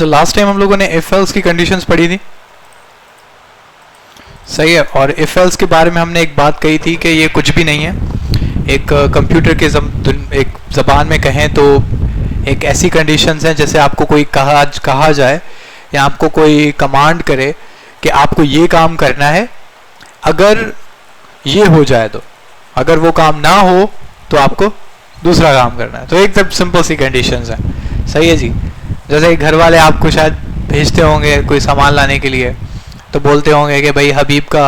तो last time हम लोगों ने इफ एल्स की कंडीशंस पढ़ी थी, सही है। और इफ एल्स के बारे में हमने एक बात कही थी कि ये कुछ भी नहीं है, एक कंप्यूटर के एक ज़बान में कहें तो एक ऐसी कंडीशंस हैं जैसे आपको कोई कहा जाए या आपको कोई कमांड करे कि आपको ये काम करना है, अगर ये हो जाए तो, अगर वो काम ना हो तो आपको दूसरा काम करना है। तो एकदम सिंपल सी कंडीशंस हैं, सही है जी। जैसे घर वाले आपको शायद भेजते होंगे कोई सामान लाने के लिए, तो बोलते होंगे कि भाई हबीब का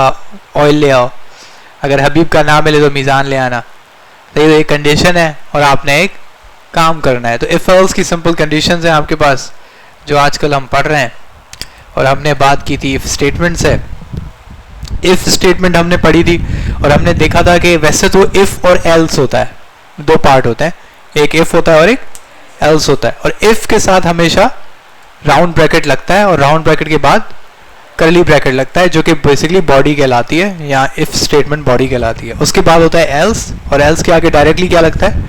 ऑयल ले आओ, अगर हबीब का ना मिले तो मीज़ान ले आना। तो ये एक कंडीशन है और आपने एक काम करना है। तो इफ एल्स की सिंपल कंडीशंस हैं आपके पास जो आजकल हम पढ़ रहे हैं। और हमने बात की थी इफ स्टेटमेंट से, इफ स्टेटमेंट हमने पढ़ी थी और हमने देखा था कि वैसे तो इफ और एल्स होता है, दो पार्ट होते हैं, एक इफ होता है और एक एल्स होता है। और इफ के साथ हमेशा राउंड ब्रैकेट लगता है और राउंड ब्रैकेट के बाद करली ब्रैकेट लगता है, जो कि बेसिकली बॉडी कहलाती है, या इफ स्टेटमेंट बॉडी कहलाती है। उसके बाद होता है एल्स, और एल्स के आगे डायरेक्टली क्या लगता है,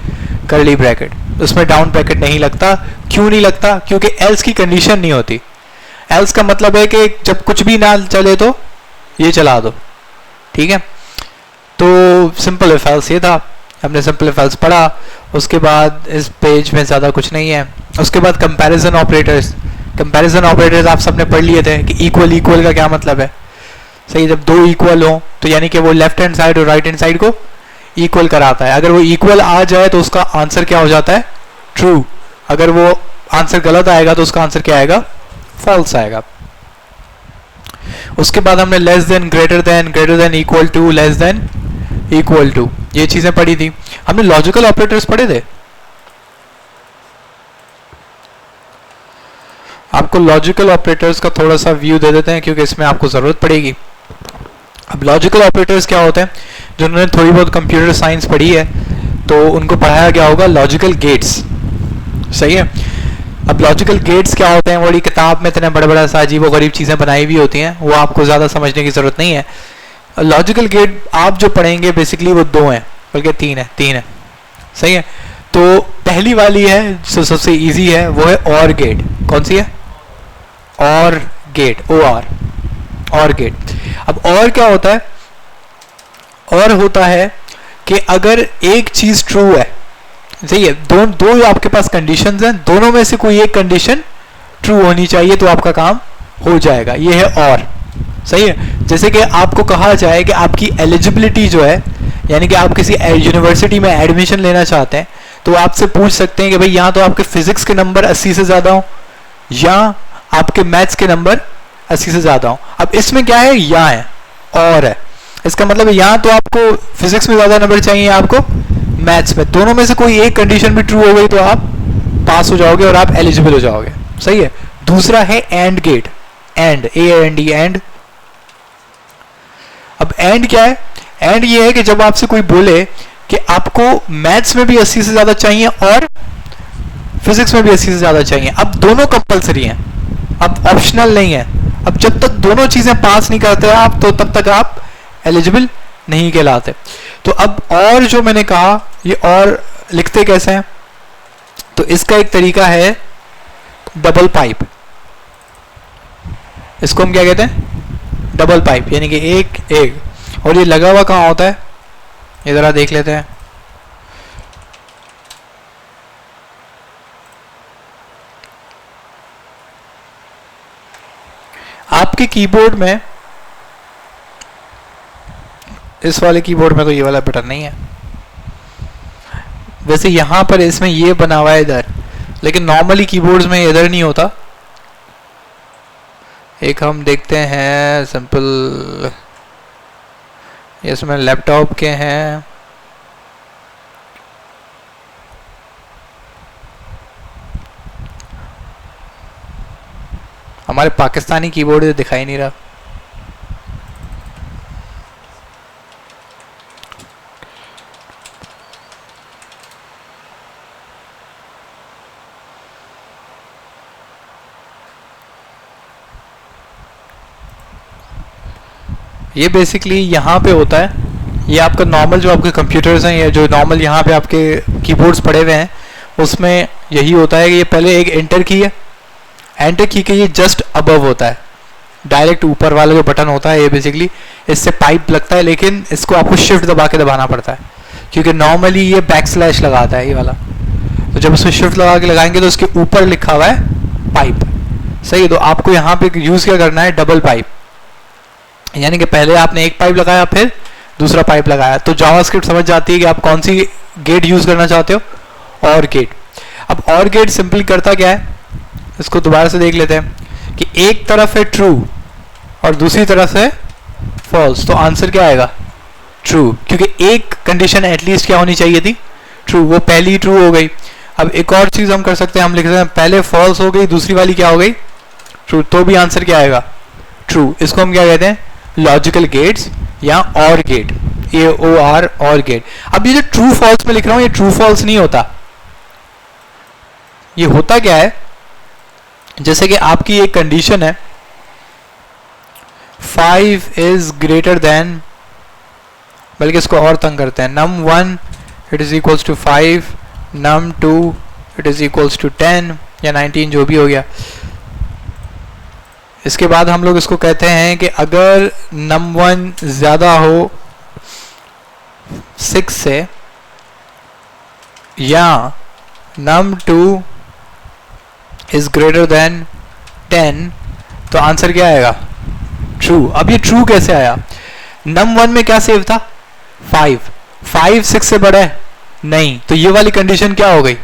करली ब्रैकेट। उसमें डाउन ब्रैकेट नहीं लगता। क्यों नहीं लगता? क्योंकि एल्स की कंडीशन नहीं होती। एल्स का मतलब है कि जब कुछ भी ना चले तो ये चला दो, ठीक है। तो सिंपल इफ एल्स ये था, हमने सिंपल इफ एल्स पढ़ा। उसके बाद इस पेज में ज़्यादा कुछ नहीं है। उसके बाद कंपैरिजन ऑपरेटर्स, कंपैरिजन ऑपरेटर्स आप सबने पढ़ लिए थे कि इक्वल इक्वल का क्या मतलब है, सही। जब दो इक्वल हो तो यानी कि वो लेफ्ट हैंड साइड और राइट हैंड साइड को इक्वल कराता है। अगर वो इक्वल आ जाए तो उसका आंसर क्या हो जाता है, ट्रू। अगर वो आंसर गलत आएगा तो उसका आंसर क्या आएगा, फॉल्स आएगा। उसके बाद हमने less than, greater than, equal to, less than, equal to, ये चीजें पढ़ी थी। हमने लॉजिकल ऑपरेटर्स पढ़े थे। आपको लॉजिकल ऑपरेटर्स का थोड़ा सा व्यू दे देते हैं क्योंकि इसमें आपको जरूरत पड़ेगी। अब लॉजिकल ऑपरेटर्स क्या होते हैं, जिन्होंने थोड़ी बहुत कंप्यूटर साइंस पढ़ी है तो उनको पढ़ाया गया होगा लॉजिकल गेट्स, सही है। अब लॉजिकल गेट्स क्या होते हैं, बड़ी किताब में इतने बड़े बड़े सा अजीब व गरीब चीज़ें बनाई हुई होती हैं, वो आपको ज़्यादा समझने की ज़रूरत नहीं है। लॉजिकल गेट आप जो पढ़ेंगे बेसिकली वो दो हैं, बल्कि तीन है, सही है। तो पहली वाली है जो सबसे ईजी है, वो है और गेट। कौन सी है, और गेट, और गेट। अब और क्या होता है, और होता है कि अगर एक चीज ट्रू है, सही है, दो आपके पास कंडीशंस हैं, दोनों में से कोई एक कंडीशन ट्रू होनी चाहिए तो आपका काम हो जाएगा। ये है और, सही है। जैसे कि आपको कहा जाए कि आपकी एलिजिबिलिटी जो है, यानी कि आप किसी यूनिवर्सिटी में एडमिशन लेना चाहते हैं, तो आपसे पूछ सकते हैं कि भाई यहाँ तो आपके फिजिक्स के नंबर 80 से ज्यादा हो या आपके मैथ्स के नंबर 80 से ज्यादा हो। अब इसमें क्या है, या है, और है। इसका मतलब यहाँ तो आपको फिजिक्स में ज्यादा नंबर चाहिए, आपको मैथ्स में, दोनों में से कोई एक कंडीशन भी ट्रू हो गई तो आप पास हो जाओगे और आप एलिजिबल हो जाओगे, सही है। दूसरा है and gate, and, AND, and. अब एंड क्या है, एंड ये है कि जब आपसे कोई बोले कि आपको मैथ्स में भी 80 से ज्यादा चाहिए और फिजिक्स में भी 80 से ज्यादा चाहिए, अब दोनों कंपलसरी हैं, अब ऑप्शनल नहीं है। अब जब तक दोनों चीजें पास नहीं करते आप तो तब तक आप एलिजिबल नहीं कहलाते। तो अब और जो मैंने कहा, ये और लिखते कैसे हैं, तो इसका एक तरीका है डबल पाइप। इसको हम क्या कहते हैं, डबल पाइप, यानी कि एक। और ये लगा हुआ कहाँ होता है, ये जरा देख लेते हैं। आपके कीबोर्ड में, इस वाले कीबोर्ड में तो ये वाला बटन नहीं है, वैसे यहां पर इसमें ये बना हुआ है इधर, लेकिन नॉर्मली कीबोर्ड्स में इधर नहीं होता। एक हम देखते हैं सिंपल, इसमें लैपटॉप के हैं, हमारे पाकिस्तानी कीबोर्ड दिखाई नहीं रहा। ये बेसिकली यहाँ पे होता है, ये आपका नॉर्मल जो आपके कंप्यूटर्स हैं या जो नॉर्मल यहाँ पे आपके कीबोर्ड्स पड़े हुए हैं उसमें यही होता है कि ये पहले एक एंटर की है एंटर की के ये जस्ट अबव होता है, डायरेक्ट ऊपर वाला जो बटन होता है ये बेसिकली इससे पाइप लगता है, लेकिन इसको आपको शिफ्ट दबा के दबाना पड़ता है क्योंकि नॉर्मली ये बैक स्लैश लगाता है ये वाला। तो जब उसमें शिफ्ट लगा के लगाएंगे तो उसके ऊपर लिखा हुआ है पाइप, सही है। तो आपको यहाँ पे यूज क्या करना है, डबल पाइप, यानी कि पहले आपने एक पाइप लगाया फिर दूसरा पाइप लगाया। तो जावास्क्रिप्ट समझ जाती है कि आप कौन सी गेट यूज करना चाहते हो, और गेट। अब और गेट सिंपली करता क्या है, इसको दोबारा से देख लेते हैं कि एक तरफ है ट्रू और दूसरी तरफ है फॉल्स, तो आंसर क्या आएगा, ट्रू, क्योंकि एक कंडीशन एटलीस्ट क्या होनी चाहिए थी, ट्रू, वो पहली ट्रू हो गई। अब एक और चीज हम कर सकते हैं, हम लिख सकते हैं पहले फॉल्स हो गई दूसरी वाली क्या हो गई, ट्रू, तो भी आंसर क्या आएगा, ट्रू। इसको हम क्या कहते हैं, लॉजिकल गेट्स या और गेट, AOR और गेट। अब ये जो ट्रू फॉल्स में लिख रहा हूं ये ट्रू फॉल्स नहीं होता, ये होता क्या है, जैसे कि आपकी एक कंडीशन है 5 इज ग्रेटर देन, बल्कि इसको और तंग करते हैं, num1 it is equals to 5, num2 it is equals to 10 या 19 जो भी हो गया। इसके बाद हम लोग इसको कहते हैं कि अगर num1 ज्यादा हो 6 से या num2 इज ग्रेटर देन 10, तो आंसर क्या आएगा, ट्रू। अब ये ट्रू कैसे आया, num1 में क्या सेव था 5, 5 6 से बड़ा है नहीं, तो ये वाली कंडीशन क्या हो गई,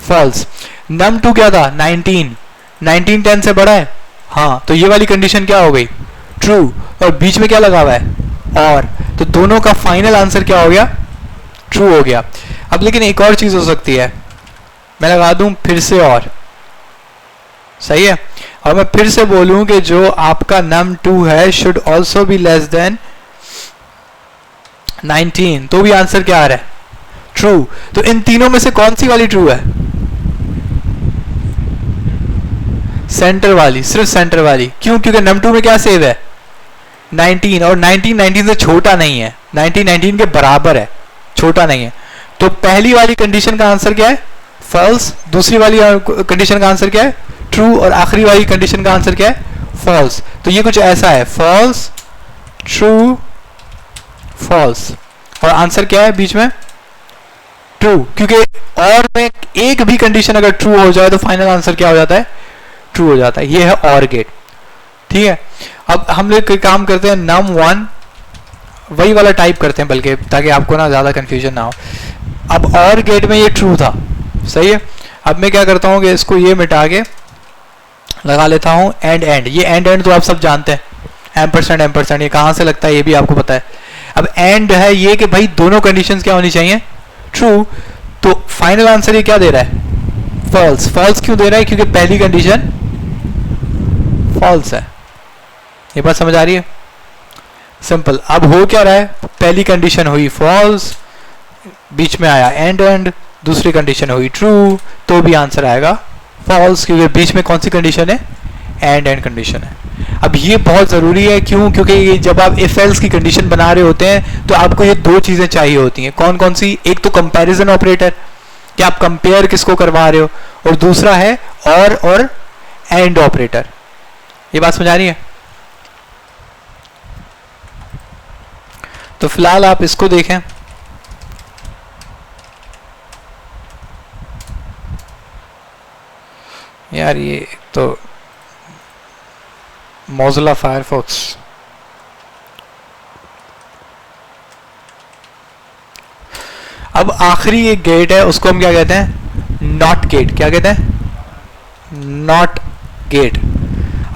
फॉल्स। num2 क्या था 19, 19 10 से बड़ा है हाँ, तो ये वाली कंडीशन क्या हो गई, ट्रू, और बीच में क्या लगा हुआ है और, तो दोनों का फाइनल आंसर क्या हो गया, ट्रू हो गया। अब लेकिन एक और चीज हो सकती है, मैं लगा दूं फिर से और, सही है, और मैं फिर से बोलूं कि जो आपका num2 है should also be less than 19, तो भी आंसर क्या आ रहा है, ट्रू। तो इन तीनों में से कौन सी वाली ट्रू है, सेंटर वाली, सिर्फ सेंटर वाली, क्यों, क्योंकि num2 में क्या सेव है 19, और 19 19 से छोटा नहीं है, 19 19 के बराबर है, छोटा नहीं है। तो पहली वाली कंडीशन का आंसर क्या है, फॉल्स, दूसरी वाली कंडीशन का आंसर क्या है, ट्रू, और आखिरी वाली कंडीशन का आंसर क्या है, फॉल्स। तो ये कुछ ऐसा है, फॉल्स ट्रू फॉल्स, और आंसर क्या है बीच में, ट्रू, क्योंकि और में एक भी कंडीशन अगर ट्रू हो जाए तो फाइनल आंसर क्या हो जाता है, ट्रू हो जाता है। ये है और गेट, ठीक है। अब हम लोग काम करते हैं num1, वही वाला टाइप करते हैं बल्कि, ताकि आपको ना ज्यादा कंफ्यूजन ना हो। अब और गेट में ये ट्रू था, सही है। अब मैं क्या करता हूँ कि इसको ये मिटा के लगा लेता हूँ एंड एंड, ये एंड एंड तो आप सब जानते हैं, एम्परसेंड, ये कहाँ से लगता है ये भी आपको पता है। अब एंड है ये कि भाई दोनों कंडीशंस क्या होनी चाहिए, ट्रू, तो फाइनल आंसर ये क्या दे रहा है, फॉल्स। फॉल्स क्यों दे रहा है, क्योंकि पहली कंडीशन फॉल्स है। ये बात समझ आ रही है, सिंपल। अब हो क्या रहा है, पहली कंडीशन हुई फॉल्स, बीच में आया एंड एंड, दूसरी कंडीशन हुई ट्रू, तो भी आंसर आएगा फॉल्स, क्योंकि बीच में कौन सी कंडीशन है, एंड एंड कंडीशन है। अब ये बहुत जरूरी है, क्यों, क्योंकि जब आप इफ एल्स की कंडीशन बना रहे होते हैं तो आपको ये दो चीजें चाहिए होती हैं। कौन कौन सी, एक तो कंपैरिजन ऑपरेटर कि आप कंपेयर किसको करवा रहे हो, और दूसरा है और एंड ऑपरेटर। ये बात समझ आ रही है। तो फिलहाल आप इसको देखें, यार ये तो मोज़िला फायरफॉक्स, अब आखिरी एक गेट है उसको हम क्या कहते हैं, नॉट गेट। क्या कहते हैं, नॉट गेट।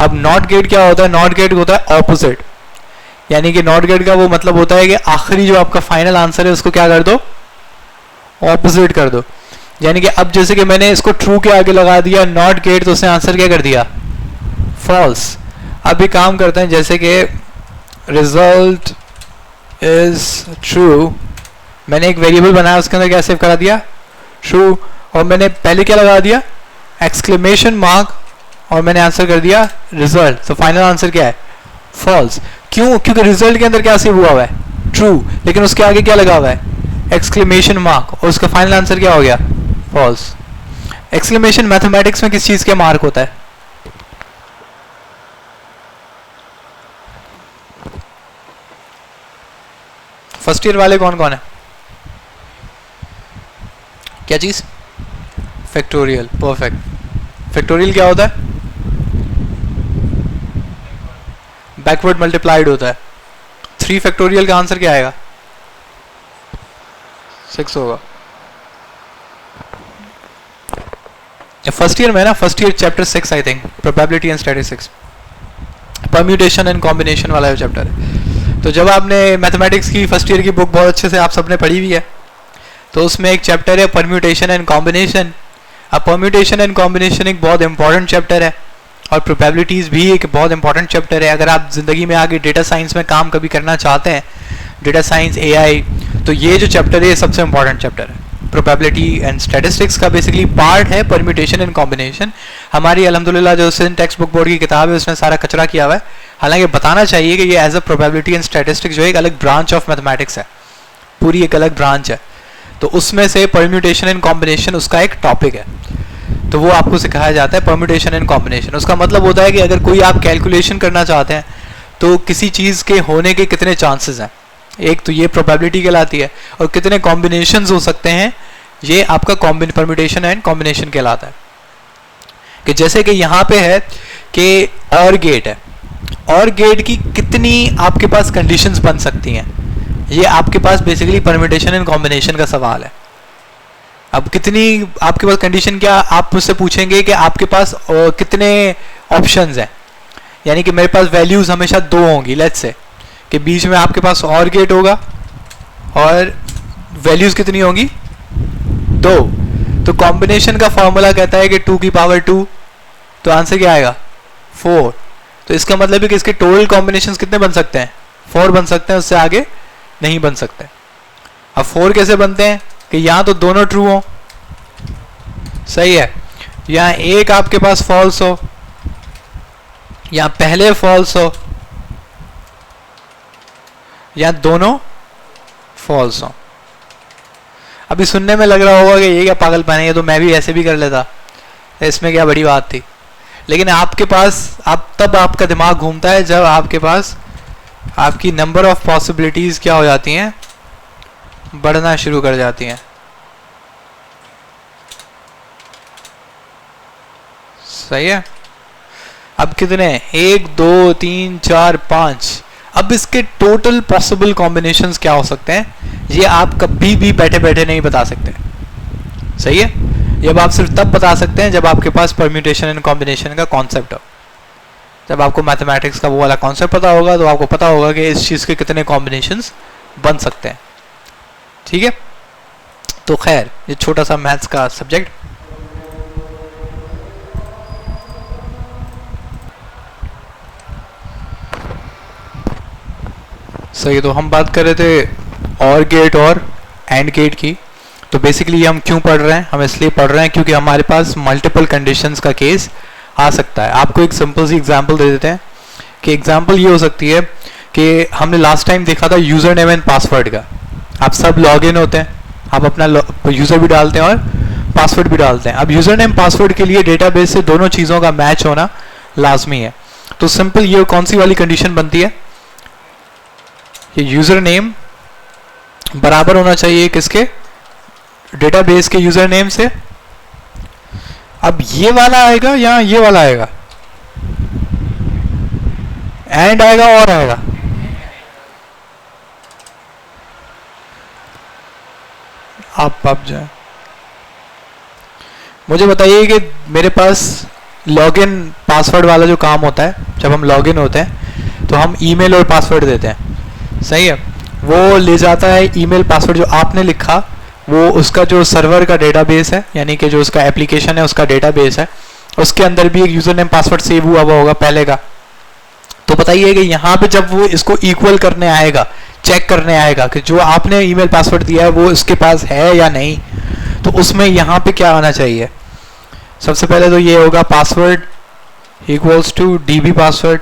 अब नॉट गेट क्या होता है, नॉट गेट होता है ऑपोजिट, यानी कि नॉट गेट का वो मतलब होता है कि आखिरी जो आपका फाइनल आंसर है उसको क्या कर दो, ऑपोजिट कर दो। यानी कि अब जैसे कि मैंने इसको ट्रू के आगे लगा दिया नॉट गेट, तो उसने आंसर क्या कर दिया, फॉल्स। अब भी काम करते हैं, जैसे कि रिजल्ट इज ट्रू, मैंने एक वेरिएबल बनाया उसके अंदर क्या सेव करा दिया, ट्रू, और मैंने पहले क्या लगा दिया, एक्सक्लेमेशन मार्क, और मैंने आंसर कर दिया रिजल्ट। तो फाइनल आंसर क्या है, फॉल्स। क्यों, क्योंकि रिजल्ट के अंदर क्या सेव हुआ हुआ है, ट्रू, लेकिन उसके आगे क्या लगा हुआ है, एक्सक्लेमेशन मार्क, और उसका फाइनल आंसर क्या हो गया, फॉल्स। एक्सक्लेमेशन मैथमेटिक्स में किस चीज के मार्क होता है, फर्स्ट ईयर वाले कौन कौन है? क्या चीज? Factorial, perfect. फैक्टोरियल क्या होता है? बैकवर्ड मल्टीप्लाइड होता है। 3 फैक्टोरियल का आंसर क्या आएगा? 6 होगा। फर्स्ट ईयर में ना, first year chapter 6 I think, probability and statistics, permutation and combination वाला जो चैप्टर है। तो जब आपने मैथमेटिक्स की फर्स्ट ईयर की बुक बहुत अच्छे से आप सबने पढ़ी हुई है, तो उसमें एक चैप्टर है परम्यूटेशन एंड कॉम्बिनेशन। अब परम्यूटेशन एंड कॉम्बिनेशन एक बहुत इंपॉर्टेंट चैप्टर है, और प्रोबेबिलिटीज़ भी एक बहुत इंपॉर्टेंट चैप्टर है। अगर आप ज़िंदगी में आगे डेटा साइंस में काम कभी करना चाहते हैं, डेटा साइंस, एआई, तो ये जो चैप्टर है ये सबसे इंपॉर्टेंट चैप्टर है। प्रोबेबिलिटी एंड स्टैटिस्टिक्स का बेसिकली पार्ट है परम्यूटेशन एंड कॉम्बिनेशन। हमारी अल्हम्दुलिल्लाह जो सिंध टेक्स्ट बुक बोर्ड की किताब है उसमें सारा कचरा किया हुआ है। हालांकि बताना चाहिए कि ये as a probability and statistics जो एक अलग ब्रांच ऑफ मैथमेटिक्स है, पूरी एक अलग ब्रांच है। तो उसमें से परम्यूटेशन एंड कॉम्बिनेशन उसका एक टॉपिक है, तो वो आपको सिखाया जाता है परम्यूटेशन एंड कॉम्बिनेशन। उसका मतलब होता है कि अगर कोई आप कैलकुलेशन करना चाहते हैं तो किसी चीज़ के होने के कितने चांसेस हैं, एक तो ये प्रोबेबिलिटी कहलाती है, और कितने कॉम्बिनेशंस हो सकते हैं ये आपका परम्यूटेशन एंड कॉम्बिनेशन कहलाता है। कि जैसे कि यहाँ पे है कि और गेट है, और गेट की कितनी आपके पास कंडीशंस बन सकती हैं, ये आपके पास बेसिकली परम्यूटेशन एंड कॉम्बिनेशन का सवाल है। अब कितनी आपके पास कंडीशन, क्या आप मुझसे पूछेंगे कि आपके पास कितने ऑप्शंस हैं, यानी कि मेरे पास वैल्यूज हमेशा 2 होंगी, लेट्स से कि बीच में आपके पास और गेट होगा और वैल्यूज कितनी होंगी? 2। तो कॉम्बिनेशन का फॉर्मूला कहता है कि 2 की पावर 2, तो आंसर क्या आएगा? 4। तो इसका मतलब है कि इसके टोटल कॉम्बिनेशंस कितने बन सकते हैं? 4 बन सकते हैं, उससे आगे नहीं बन सकते। अब 4 कैसे बनते हैं? कि यहाँ तो दोनों ट्रू हो, सही है, यहाँ एक आपके पास फॉल्स हो, यहाँ पहले फॉल्स हो, यहाँ दोनों फॉल्स हो। अभी सुनने में लग रहा होगा कि ये क्या पागलपन है, ये तो मैं भी ऐसे भी कर लेता, इसमें क्या बड़ी बात थी। लेकिन आपके पास तब आपका दिमाग घूमता है जब आपके पास आपकी नंबर ऑफ पॉसिबिलिटीज क्या हो जाती हैं? बढ़ना शुरू कर जाती हैं। सही है। अब कितने? 1 2 3 4 5। अब इसके टोटल पॉसिबल कॉम्बिनेशंस क्या हो सकते हैं, ये आप कभी भी बैठे बैठे नहीं बता सकते। सही है। ये आप सिर्फ तब बता सकते हैं जब आपके पास परम्यूटेशन एंड कॉम्बिनेशन का कॉन्सेप्ट हो। जब आपको मैथमेटिक्स का वो वाला कॉन्सेप्ट पता होगा तो आपको पता होगा कि इस चीज़ के कितने कॉम्बिनेशंस बन सकते हैं। ठीक है। तो खैर ये छोटा सा मैथ्स का सब्जेक्ट। सही। तो हम बात कर रहे थे और गेट और एंड गेट की। तो बेसिकली ये हम क्यों पढ़ रहे हैं? हम इसलिए पढ़ रहे हैं क्योंकि हमारे पास मल्टीपल कंडीशंस का केस आ सकता है। आपको एक सिंपल सी एग्जांपल दे देते हैं कि एग्जांपल ये हो सकती है कि हमने लास्ट टाइम देखा था यूज़र नेम एंड पासवर्ड का। आप सब लॉग इन होते हैं, आप अपना यूज़र भी डालते हैं और पासवर्ड भी डालते हैं। अब यूज़र नेम पासवर्ड के लिए डेटाबेस से दोनों चीज़ों का मैच होना लाजमी है। तो सिंपल ये कौन सी वाली कंडीशन बनती है? ये यूज़र नेम बराबर होना चाहिए किसके? डेटाबेस के यूज़र नेम से। अब ये वाला आएगा या ये वाला आएगा? एंड आएगा और आएगा? आप जाए मुझे बताइए कि मेरे पास लॉगिन पासवर्ड वाला जो काम होता है, जब हम लॉगिन होते हैं तो हम ईमेल और पासवर्ड देते हैं। सही है। वो ले जाता है ईमेल पासवर्ड जो आपने लिखा, वो उसका जो सर्वर का डेटाबेस है, यानी कि जो उसका एप्लीकेशन है उसका डेटाबेस है, उसके अंदर भी एक यूज़र नेम पासवर्ड सेव हुआ होगा पहले का। तो बताइए कि यहाँ पे जब वो इसको इक्वल करने आएगा, चेक करने आएगा कि जो आपने ईमेल पासवर्ड दिया है वो इसके पास है या नहीं, तो उसमें यहाँ पे क्या आना चाहिए? सबसे पहले तो ये होगा password equals to DB password.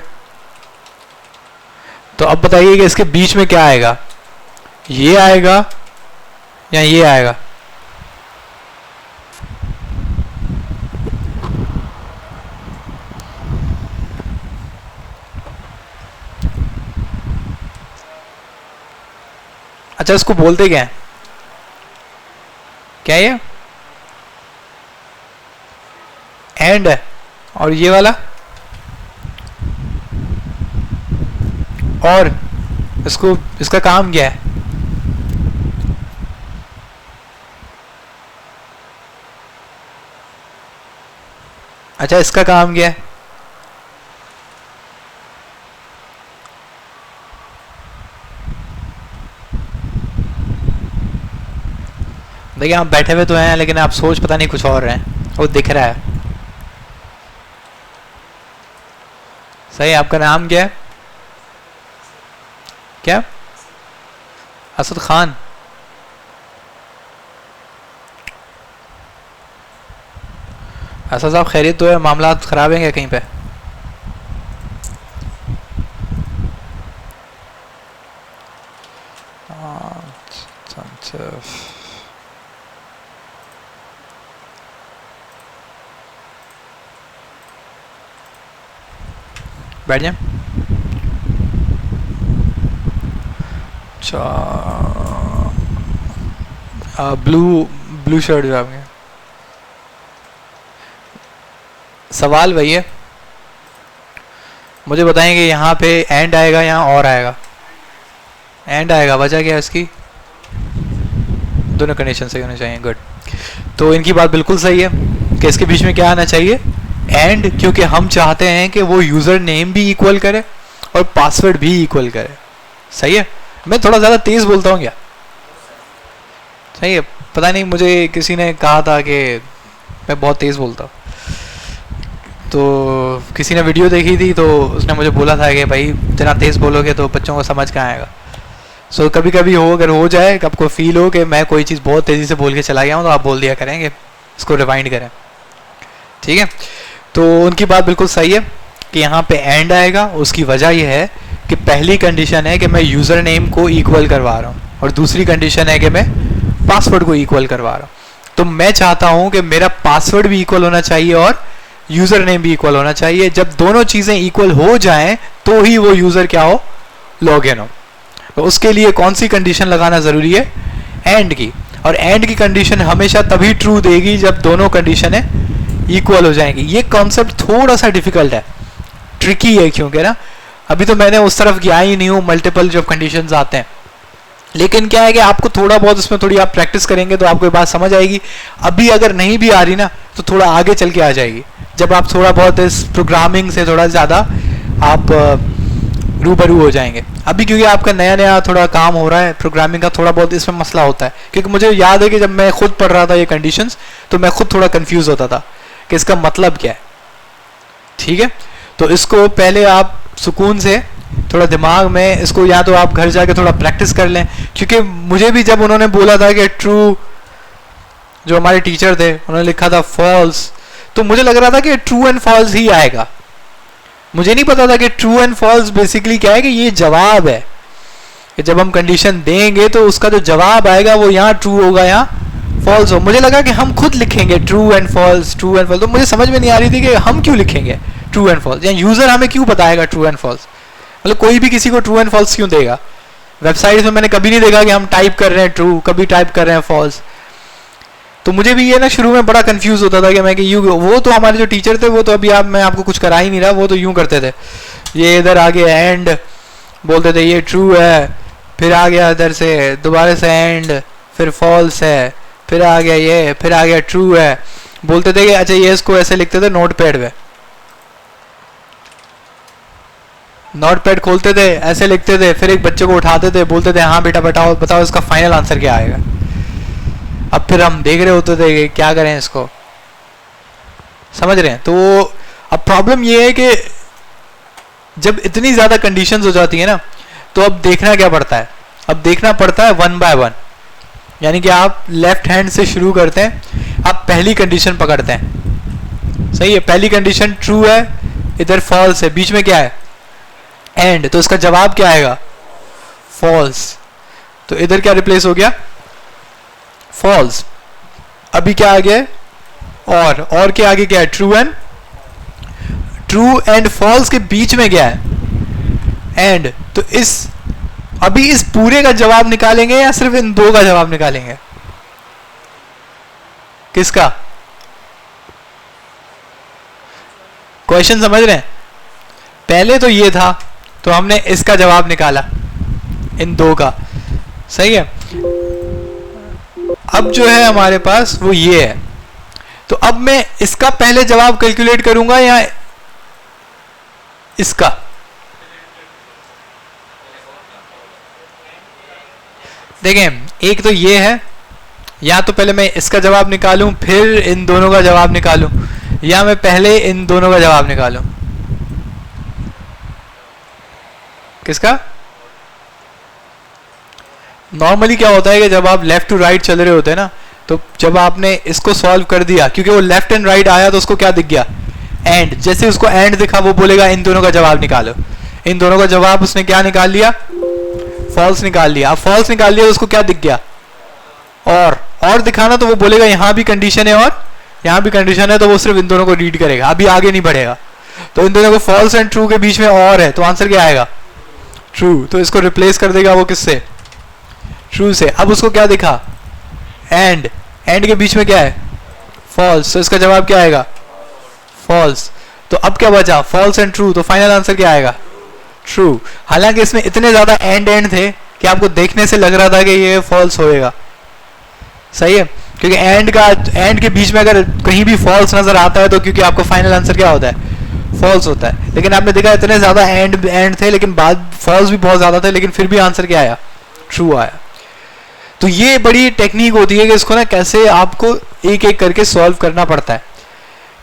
तो अब बताइए कि इसके बीच में क्या आएगा? ये आएगा या ये आएगा? अच्छा इसको बोलते क्या है, क्या ये एंड है, और ये वाला और इसको, इसका काम क्या है? अच्छा इसका काम क्या है? देखिए आप बैठे हुए तो हैं लेकिन आप सोच पता नहीं कुछ और रहे हैं, वो दिख रहा है। सही, आपका नाम क्या है? क्या? असद खान। असद साहब खैरियत तो है, मामला खराब हैं क्या कहीं पे? बैठ जाए। अच्छा ब्लू शर्ट जो आपके, सवाल वही है, मुझे बताएंगे यहाँ पे एंड आएगा यहाँ और आएगा? एंड आएगा, वजह क्या है इसकी? दोनों कंडीशन सही होने चाहिए। गुड, तो इनकी बात बिल्कुल सही है कि इसके बीच में क्या आना चाहिए? एंड, क्योंकि हम चाहते हैं कि वो यूजर नेम भी इक्वल करे और पासवर्ड भी इक्वल करे। सही है, मैं थोड़ा ज़्यादा तेज़ बोलता हूँ क्या? सही है, पता नहीं मुझे किसी ने कहा था कि मैं बहुत तेज़ बोलता हूँ, तो किसी ने वीडियो देखी थी तो उसने मुझे बोला था कि भाई जितना तेज़ बोलोगे तो बच्चों को समझ कहाँ आएगा। सो कभी कभी हो, अगर हो जाए कि आपको फील हो कि मैं कोई चीज़ बहुत तेज़ी से बोल के चला गया हूँ तो आप बोल दिया करेंगे, इसको रिवाइंड करें। ठीक है, तो उनकी बात बिल्कुल सही है कि यहाँ पे एंड आएगा। उसकी वजह यह है कि पहली कंडीशन है कि मैं यूज़र नेम को इक्वल करवा रहा हूँ और दूसरी कंडीशन है कि मैं पासवर्ड को इक्वल करवा रहा हूँ। तो मैं चाहता हूँ कि मेरा पासवर्ड भी इक्वल होना चाहिए और यूज़र नेम भी इक्वल होना चाहिए। जब दोनों चीज़ें इक्वल हो जाएं तो ही वो यूज़र क्या हो, लॉग इन हो। तो उसके लिए कौन सी कंडीशन लगाना ज़रूरी है? एंड की। और एंड की कंडीशन हमेशा तभी ट्रू देगी जब दोनों कंडीशनें इक्वल हो जाएंगी। ये कॉन्सेप्ट थोड़ा सा डिफिकल्ट है, ट्रिकी है, क्योंकि ना अभी तो मैंने उस तरफ गया ही नहीं हूँ, मल्टीपल जब कंडीशंस आते हैं। लेकिन क्या है कि आपको थोड़ा बहुत इसमें थोड़ी आप प्रैक्टिस करेंगे तो आपको ये बात समझ आएगी। अभी अगर नहीं भी आ रही ना तो थोड़ा आगे चल के आ जाएगी, जब आप थोड़ा बहुत इस प्रोग्रामिंग से थोड़ा ज़्यादा आप रूबरू हो जाएंगे। अभी क्योंकि आपका नया नया थोड़ा काम हो रहा है प्रोग्रामिंग का, थोड़ा बहुत इसमें मसला होता है। क्योंकि मुझे याद है कि जब मैं खुद पढ़ रहा था ये कंडीशंस तो मैं खुद थोड़ा कंफ्यूज होता था कि इसका मतलब क्या है। ठीक है, तो इसको पहले आप सुकून से थोड़ा दिमाग में इसको, या तो आप घर जाके थोड़ा प्रैक्टिस कर लें। क्योंकि मुझे भी जब उन्होंने बोला था कि ट्रू, जो हमारे टीचर थे उन्होंने लिखा था फॉल्स, तो मुझे लग रहा था कि ट्रू एंड फॉल्स ही आएगा। मुझे नहीं पता था कि ट्रू एंड फॉल्स बेसिकली क्या है, कि ये जवाब है कि जब हम कंडीशन देंगे तो उसका जो जवाब आएगा वो यहाँ ट्रू होगा, यहाँ फॉल्स हो। मुझे लगा कि हम खुद लिखेंगे true and false, true and false. तो मुझे समझ में नहीं आ रही थी कि हम क्यों लिखेंगे ट्रू एंड फॉल्स, या यूजर हमें क्यों बताएगा ट्रू एंड फॉल्स। मतलब कोई भी किसी को ट्रू एंड फॉल्स क्यों देगा? वेबसाइट में मैंने कभी नहीं देखा कि हम टाइप कर रहे हैं ट्रू, कभी टाइप कर रहे हैं फॉल्स। तो मुझे भी ये ना शुरू में बड़ा कंफ्यूज होता था कि मैं कि यूँ, वो तो हमारे जो टीचर थे वो तो अभी मैं आपको कुछ करा ही नहीं रहा, वो तो यूँ करते थे, ये इधर आगे एंड बोलते थे, ये ट्रू है, फिर आ गया इधर से दोबारा से एंड, फिर फॉल्स है, फिर आ गया ये, फिर आ गया ट्रू है। बोलते थे कि अच्छा ये इसको ऐसे लिखते थे नोट पैड पे, नोट पैड खोलते थे ऐसे लिखते थे, फिर एक बच्चे को उठाते थे, बोलते थे हाँ बेटा बताओ बताओ इसका फाइनल आंसर क्या आएगा। अब फिर हम देख रहे होते थे कि क्या करें इसको, समझ रहे हैं? तो अब प्रॉब्लम ये है कि जब इतनी ज्यादा कंडीशंस हो जाती है ना तो अब देखना क्या पड़ता है, अब देखना पड़ता है वन बाय वन। यानी कि आप लेफ्ट हैंड से शुरू करते हैं, आप पहली कंडीशन पकड़ते हैं। सही है, पहली कंडीशन ट्रू है, इधर फॉल्स है, बीच में क्या है एंड, तो इसका जवाब क्या आएगा फॉल्स। तो इधर क्या रिप्लेस हो गया फॉल्स। अभी क्या आ गया और के आगे क्या है ट्रू एंड फॉल्स के बीच में क्या है एंड। तो इस अभी इस पूरे का जवाब निकालेंगे या सिर्फ इन दो का जवाब निकालेंगे? किसका? क्वेश्चन समझ रहे हैं? पहले तो ये था, तो हमने इसका जवाब निकाला, इन दो का, सही है। अब जो है हमारे पास वो ये है, तो अब मैं इसका पहले जवाब कैलकुलेट करूंगा या इसका? देखें, एक तो ये है, या तो पहले मैं इसका जवाब निकालूं फिर इन दोनों का जवाब निकालूं, या मैं पहले इन दोनों का जवाब निकालूं। किसका? नॉर्मली क्या होता है कि जब आप लेफ्ट टू राइट चल रहे होते हैं ना, तो जब आपने इसको सॉल्व कर दिया, क्योंकि वो लेफ्ट एंड राइट आया तो उसको क्या दिख गया? एंड। जैसे उसको एंड दिखा वो बोलेगा इन दोनों का जवाब निकालो। इन दोनों का जवाब उसने क्या निकाल लिया? फॉल्स निकाल लिया। अब फॉल्स निकाल लिया तो उसको क्या दिख गया? और दिखाना, तो वो बोलेगा यहाँ भी कंडीशन है और यहाँ भी कंडीशन है, तो वो सिर्फ इन दोनों को रीड करेगा, अभी आगे नहीं बढ़ेगा। तो इन दोनों को फॉल्स एंड ट्रू के बीच में और है, तो आंसर क्या आएगा? ट्रू। तो इसको रिप्लेस कर देगा वो किससे? ट्रू से। अब उसको क्या दिखा? एंड के बीच में क्या है? फॉल्स। तो इसका जवाब क्या आएगा? फॉल्स। तो अब क्या बचा? False and true. तो फाइनल आंसर क्या आएगा? ट्रू। हालांकि इसमें इतने ज्यादा एंड थे कि आपको देखने से लग रहा था कि ये फॉल्स होएगा, सही है, क्योंकि एंड के बीच में अगर कहीं भी फॉल्स नजर आता है तो क्योंकि आपको फाइनल आंसर क्या होता है? फॉल्स होता है। लेकिन आपने देखा इतने ज्यादा एंड थे, लेकिन बाद फॉल्स भी बहुत ज्यादा थे, लेकिन फिर भी आंसर क्या आया? ट्रू आया। तो ये बड़ी टेक्निक होती है कि इसको ना कैसे आपको एक एक करके सॉल्व करना पड़ता है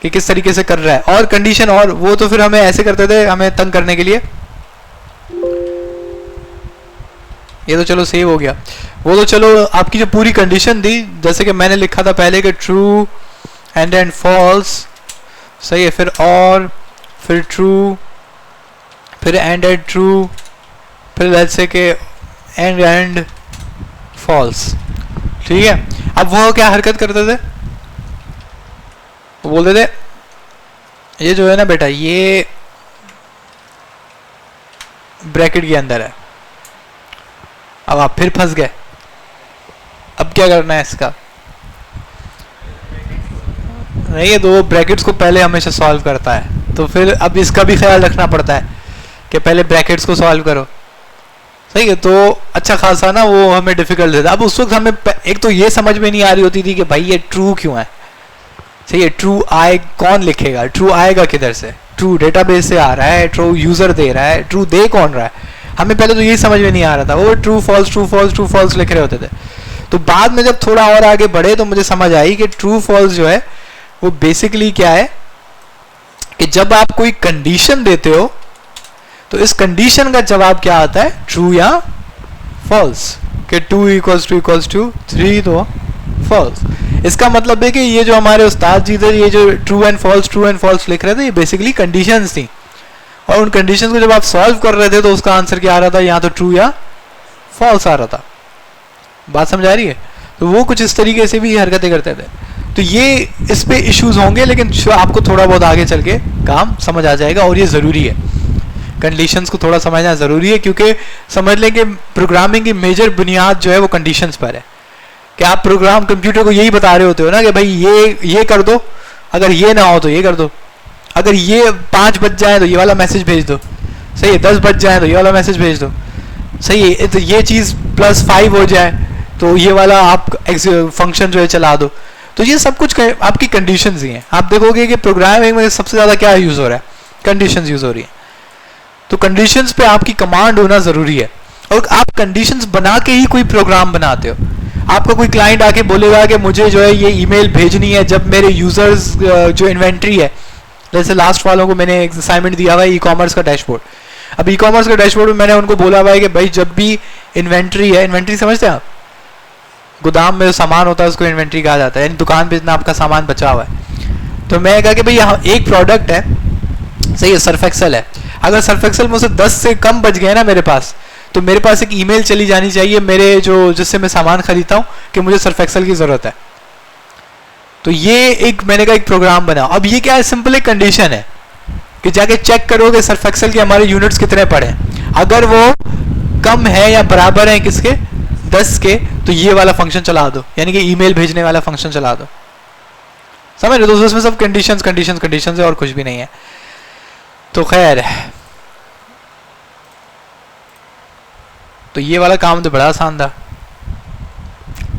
कि किस तरीके से कर रहा है। और कंडीशन, और वो तो फिर हमें ऐसे करते थे हमें तंग करने के लिए। ये तो चलो सेव हो गया। वो तो चलो आपकी जो पूरी कंडीशन थी, जैसे कि मैंने लिखा था पहले कि ट्रू एंड एंड फॉल्स, सही है, फिर ट्रू, फिर एंड ट्रू, फिर लेट्स से के एंड फॉल्स, ठीक है। अब वो क्या हरकत करते थे? वो बोलते थे ये जो है ना बेटा, ये ब्रैकेट के अंदर है। अब आप फिर फंस गए, अब क्या करना है इसका? नहीं, ये दो ब्रैकेट्स को पहले हमेशा सॉल्व करता है, तो फिर अब इसका भी ख्याल रखना पड़ता है कि पहले ब्रैकेट्स को सॉल्व करो, सही है। तो अच्छा खासा ना वो हमें डिफिकल्ट देता। अब उस वक्त हमें एक तो ये समझ में नहीं आ रही होती थी कि भाई ये ट्रू क्यों है, सही है। ट्रू आए कौन लिखेगा? ट्रू आएगा किधर से? ट्रू डेटाबेस से आ रहा है, ट्रू यूजर दे रहा है, ट्रू दे कौन रहा है? हमें पहले तो यही समझ में नहीं आ रहा था, वो true false true false true false लिख रहे होते थे। तो बाद में जब थोड़ा और आगे बढ़े तो मुझे समझ आई कि ट्रू फॉल्स जो है वो बेसिकली क्या है कि जब आप कोई कंडीशन देते हो तो इस कंडीशन का जवाब क्या आता है? ट्रू या फॉल्स। कि 2 = 3 तो फॉल्स। इसका मतलब है कि ये जो हमारे उस्ताद जी थे, ये जो ट्रू एंड फॉल्स लिख रहे थे, ये बेसिकली कंडीशंस थी, और उन कंडीशंस को जब आप सॉल्व कर रहे थे तो उसका आंसर क्या आ रहा था? या तो ट्रू या फॉल्स आ रहा था। बात समझ आ रही है? तो वो कुछ इस तरीके से भी हरकतें करते थे। तो ये इस पे इश्यूज होंगे, लेकिन आपको थोड़ा बहुत आगे चल के काम समझ आ जाएगा, और ये ज़रूरी है। कंडीशंस को थोड़ा समझना ज़रूरी है, क्योंकि समझ लें कि प्रोग्रामिंग की मेजर बुनियाद जो है वो कंडीशंस पर है। कि आप प्रोग्राम कंप्यूटर को यही बता रहे होते हो ना कि भाई ये कर दो, अगर ये ना हो तो ये कर दो, अगर ये 5 बज जाए तो ये वाला मैसेज भेज दो, सही है, 10 बज जाए तो ये वाला मैसेज भेज दो, सही है, तो ये चीज़ +5 हो जाए तो ये वाला आप फंक्शन जो है चला दो। तो ये सब कुछ आपकी कंडीशंस ही हैं। आप देखोगे कि प्रोग्रामिंग में सबसे ज़्यादा क्या यूज़ हो रहा है? कंडीशंस यूज़ हो रही है। तो कंडीशंस पे आपकी कमांड होना ज़रूरी है, और आप कंडीशंस बना के ही कोई प्रोग्राम बनाते हो। आपका कोई क्लाइंट आके बोलेगा कि मुझे जो है ये ईमेल भेजनी है जब मेरे यूज़र्स जो इन्वेंट्री है, जैसे लास्ट वालों को मैंने एक असाइनमेंट दिया हुआ है ई-कॉमर्स का डैशबोर्ड। अब ई-कॉमर्स का डैशबोर्ड में मैंने उनको बोला हुआ है कि भाई जब भी इन्वेंट्री है, इन्वेंट्री समझते हैं आप? गोदाम में जो सामान होता है उसको इन्वेंट्री कहा जाता है, यानी दुकान पे जितना आपका सामान बचा हुआ है। तो मैं कहा कि भाई यहाँ एक प्रोडक्ट है, सही है, सर्फ एक्सेल है, अगर सर्फ एक्सेल में से 10 से कम बच गए ना मेरे पास, तो मेरे पास एक ईमेल चली जानी चाहिए मेरे जो जिससे मैं सामान खरीदता हूँ कि मुझे सर्फ एक्सेल की ज़रूरत है। तो ये एक मैंने कहा एक प्रोग्राम बना। अब ये क्या है? सिंपल एक कंडीशन है कि जाके चेक करो कि सर्फ एक्सेल के हमारे यूनिट्स कितने पड़े हैं। अगर वो कम है या बराबर है किसके, 10 के, तो ये वाला फंक्शन चला दो, यानी कि ईमेल भेजने वाला फंक्शन चला दो। समझ रहे हो? तो उसमें सब कंडीशंस कंडीशंस कंडीशंस है और कुछ भी नहीं है। तो खैर, तो ये वाला काम तो बड़ा आसान था।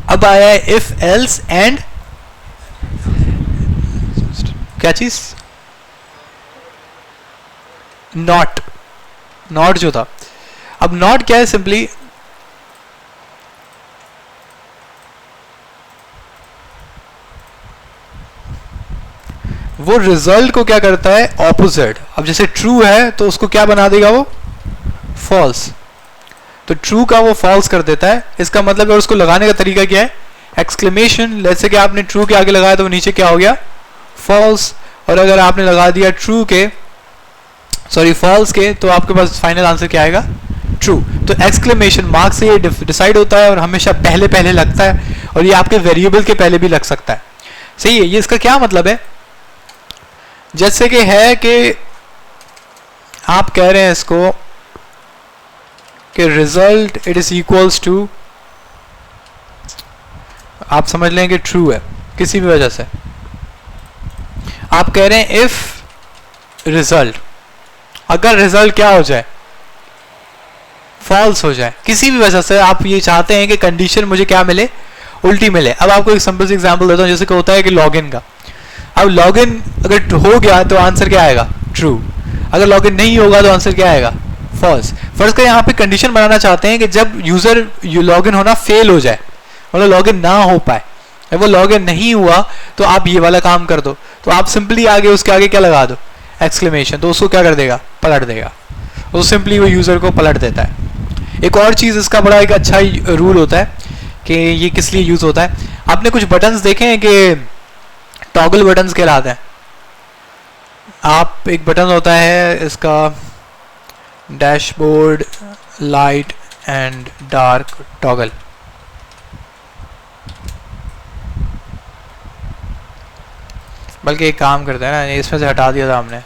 अब आया है इफ एल्स एंड क्या चीज, नॉट। नॉट जो था, अब नॉट क्या है, सिंपली वो रिजल्ट को क्या करता है, ऑपोजिट। अब जैसे ट्रू है तो उसको क्या बना देगा वो, फॉल्स। तो ट्रू का वो फॉल्स कर देता है। इसका मतलब है, उसको लगाने का तरीका क्या है, एक्सक्लेमेशन। जैसे कि आपने ट्रू के आगे लगाया तो वो नीचे क्या हो गया, फॉल्स। और अगर आपने लगा दिया ट्रू के, सॉरी फॉल्स के, तो आपके पास फाइनल आंसर क्या आएगा, ट्रू। तो एक्सक्लेमेशन मार्क से ये डिसाइड होता है और हमेशा पहले पहले लगता है, और ये आपके वेरिएबल के पहले भी लग सकता है। सही है? ये इसका क्या मतलब है, जैसे कि है कि आप कह रहे हैं इसको कि result it is equals to, आप समझ लें कि ट्रू है किसी भी वजह से। आप कह रहे हैं इफ रिजल्ट, अगर रिजल्ट क्या हो जाए, फॉल्स हो जाए, किसी भी वजह से आप ये चाहते हैं कि कंडीशन मुझे क्या मिले, उल्टी मिले। अब आपको एक सिंपल सी एग्जांपल देता हूं, जैसे कि होता है कि लॉगिन का। अब लॉगिन अगर हो गया तो आंसर क्या आएगा, ट्रू। अगर लॉगिन नहीं होगा तो आंसर क्या आएगा, फॉल्स। फर्स्ट का यहाँ पे कंडीशन बनाना चाहते हैं कि जब यूजर लॉगिन होना फेल हो जाए, मतलब लॉगिन ना हो पाए, जब वो लॉगिन नहीं हुआ तो आप ये वाला काम कर दो। तो आप सिंपली आगे उसके आगे क्या लगा दो, एक्सक्लेमेशन। तो उसको क्या कर देगा, पलट देगा। तो सिंपली वो यूजर को पलट देता है। एक और चीज इसका बड़ा एक अच्छा रूल होता है कि ये किस लिए यूज होता है। आपने कुछ बटन्स देखे हैं कि टॉगल बटन्स कहलाते हैं। आप एक बटन होता है इसका dashboard light and dark toggle. बल्कि एक काम करते हैं ना, इसमें से हटा दिया था हमने।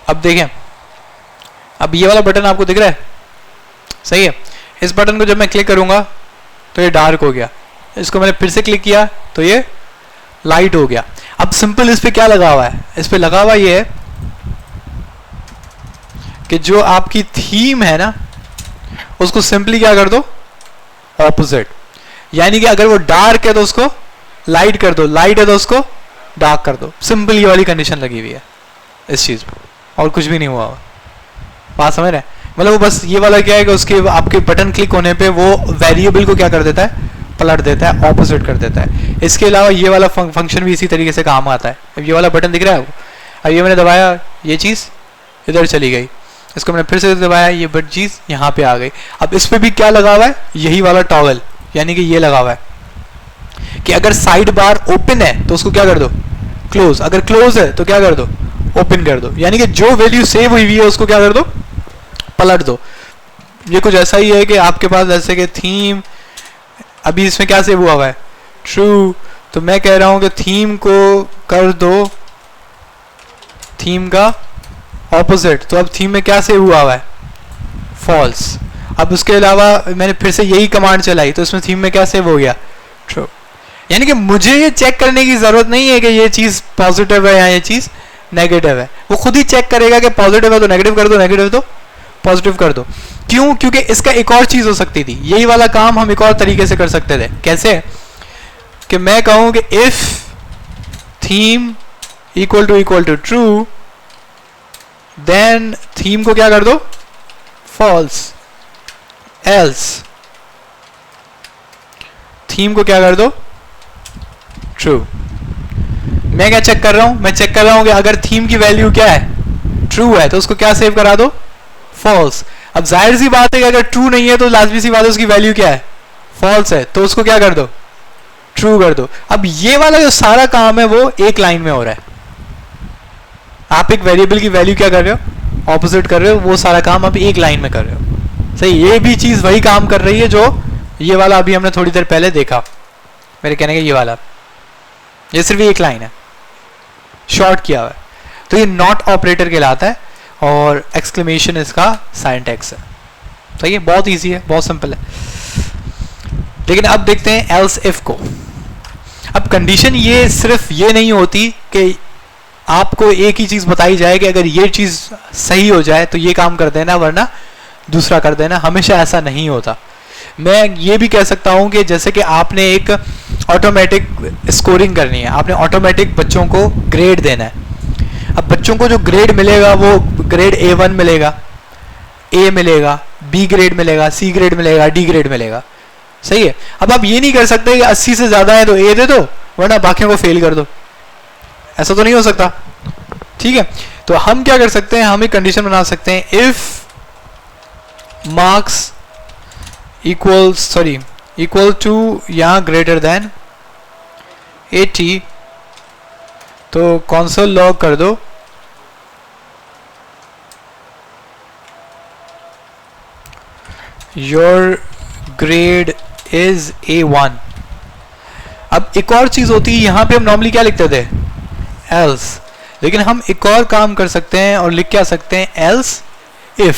अब देखें, अब ये वाला बटन आपको दिख रहा है, सही है। इस बटन को जब मैं क्लिक करूंगा तो ये डार्क हो गया, इसको मैंने फिर से क्लिक किया तो ये लाइट हो गया। अब सिंपल इस पे क्या लगा हुआ है, इस पे लगा हुआ ये है कि जो आपकी थीम है ना, उसको सिंपली क्या कर दो, ऑपोजिट। यानी कि अगर वो डार्क है तो उसको लाइट कर दो, लाइट है तो उसको डार्क कर दो। सिंपल ये वाली कंडीशन लगी हुई है इस चीज में, और कुछ भी नहीं हुआ। बात समझ रहे हैं? मतलब वो बस ये वाला क्या है कि उसके आपके बटन क्लिक होने पे वो वेरिएबल को क्या कर देता है, पलट देता है, ऑपोजिट कर देता है। इसके अलावा ये वाला फंक्शन भी इसी तरीके से काम आता है। अब ये वाला बटन दिख रहा है, अब ये मैंने दबाया, ये चीज इधर चली गई, इसको मैंने फिर से दबाया, ये बट चीज यहाँ पे आ गई। अब इस पे भी क्या लगा हुआ है, यही वाला टॉगल, यानी कि ये लगा हुआ है कि अगर साइड बार ओपन है तो उसको क्या कर दो, क्लोज। अगर क्लोज है तो क्या कर दो, ओपन कर दो। यानी कि जो वैल्यू सेव हुई है उसको क्या कर दो, पलट दो। ये कुछ ऐसा ही है कि आपके पास जैसे कि थीम, अभी इसमें क्या सेव हुआ है, ट्रू। तो मैं कह रहा हूं कि थीम को कर दो थीम का ऑपोजिट। तो अब थीम में क्या सेव हुआ है, फॉल्स। अब उसके अलावा मैंने फिर से यही कमांड चलाई तो इसमें थीम में क्या सेव हो गया, ट्रू। यानी कि मुझे ये चेक करने की जरूरत नहीं है कि ये चीज पॉजिटिव है या ये चीज नेगेटिव है। वो खुद ही चेक करेगा कि पॉजिटिव है तो नेगेटिव कर दो, नेगेटिव तो पॉजिटिव कर दो। क्यों? क्योंकि इसका एक और चीज हो सकती थी, यही वाला काम हम एक और तरीके से कर सकते थे। कैसे? कि मैं कहूं कि if theme equal to true, then theme को क्या कर दो, फॉल्स। एल्स थीम को क्या कर दो, ट्रू। मैं क्या चेक कर रहा हूं, मैं चेक कर रहा हूं कि अगर थीम की वैल्यू क्या है, ट्रू है, तो उसको क्या सेव करा दो, फॉल्स। अब जाहिर सी बात है कि अगर ट्रू नहीं है तो लाजमी सी बात है उसकी वैल्यू क्या है, फॉल्स है, तो उसको क्या कर दो, ट्रू कर दो। अब ये वाला जो सारा काम है वो एक लाइन में हो रहा है। आप एक वेरिएबल की वैल्यू क्या कर रहे हो, ऑपोजिट कर रहे हो, वो सारा काम आप एक लाइन में कर रहे हो। सही, ये भी चीज वही काम कर रही है जो ये वाला अभी हमने थोड़ी देर पहले देखा। मेरे कहने का ये वाला, ये सिर्फ एक लाइन है, शॉर्ट किया हुआ है, तो ये नॉट ऑपरेटर कहलाता है और एक्सक्लेमेशन इसका सिंटैक्स है। तो ये बहुत इजी है, बहुत सिंपल है। लेकिन अब देखते हैं एल्स इफ को। अब कंडीशन ये सिर्फ ये नहीं होती कि आपको एक ही चीज बताई जाए कि अगर ये चीज सही हो जाए तो ये काम कर देना, वरना दूसरा कर देना। हमेशा ऐसा नहीं होता। मैं ये भी कह सकता हूं कि जैसे कि आपने एक ऑटोमेटिक स्कोरिंग करनी है, आपने ऑटोमेटिक बच्चों को ग्रेड देना है। अब बच्चों को जो ग्रेड मिलेगा वो ग्रेड A1 मिलेगा, A मिलेगा, B ग्रेड मिलेगा, C ग्रेड मिलेगा, D ग्रेड मिलेगा। सही है। अब आप ये नहीं कर सकते कि 80 से ज्यादा है तो A दे दो, वरना बाकियों को फेल कर दो। ऐसा तो नहीं हो सकता। ठीक है, तो हम क्या कर सकते हैं, हम एक कंडीशन बना सकते हैं, इफ मार्क्स इक्वल टू यहां ग्रेटर देन 80, तो कंसोल लॉग कर दो योर ग्रेड इज A1। अब एक और चीज होती है, यहां पे हम नॉर्मली क्या लिखते थे, एल्स, लेकिन हम एक और काम कर सकते हैं और लिख क्या सकते हैं, एल्स इफ,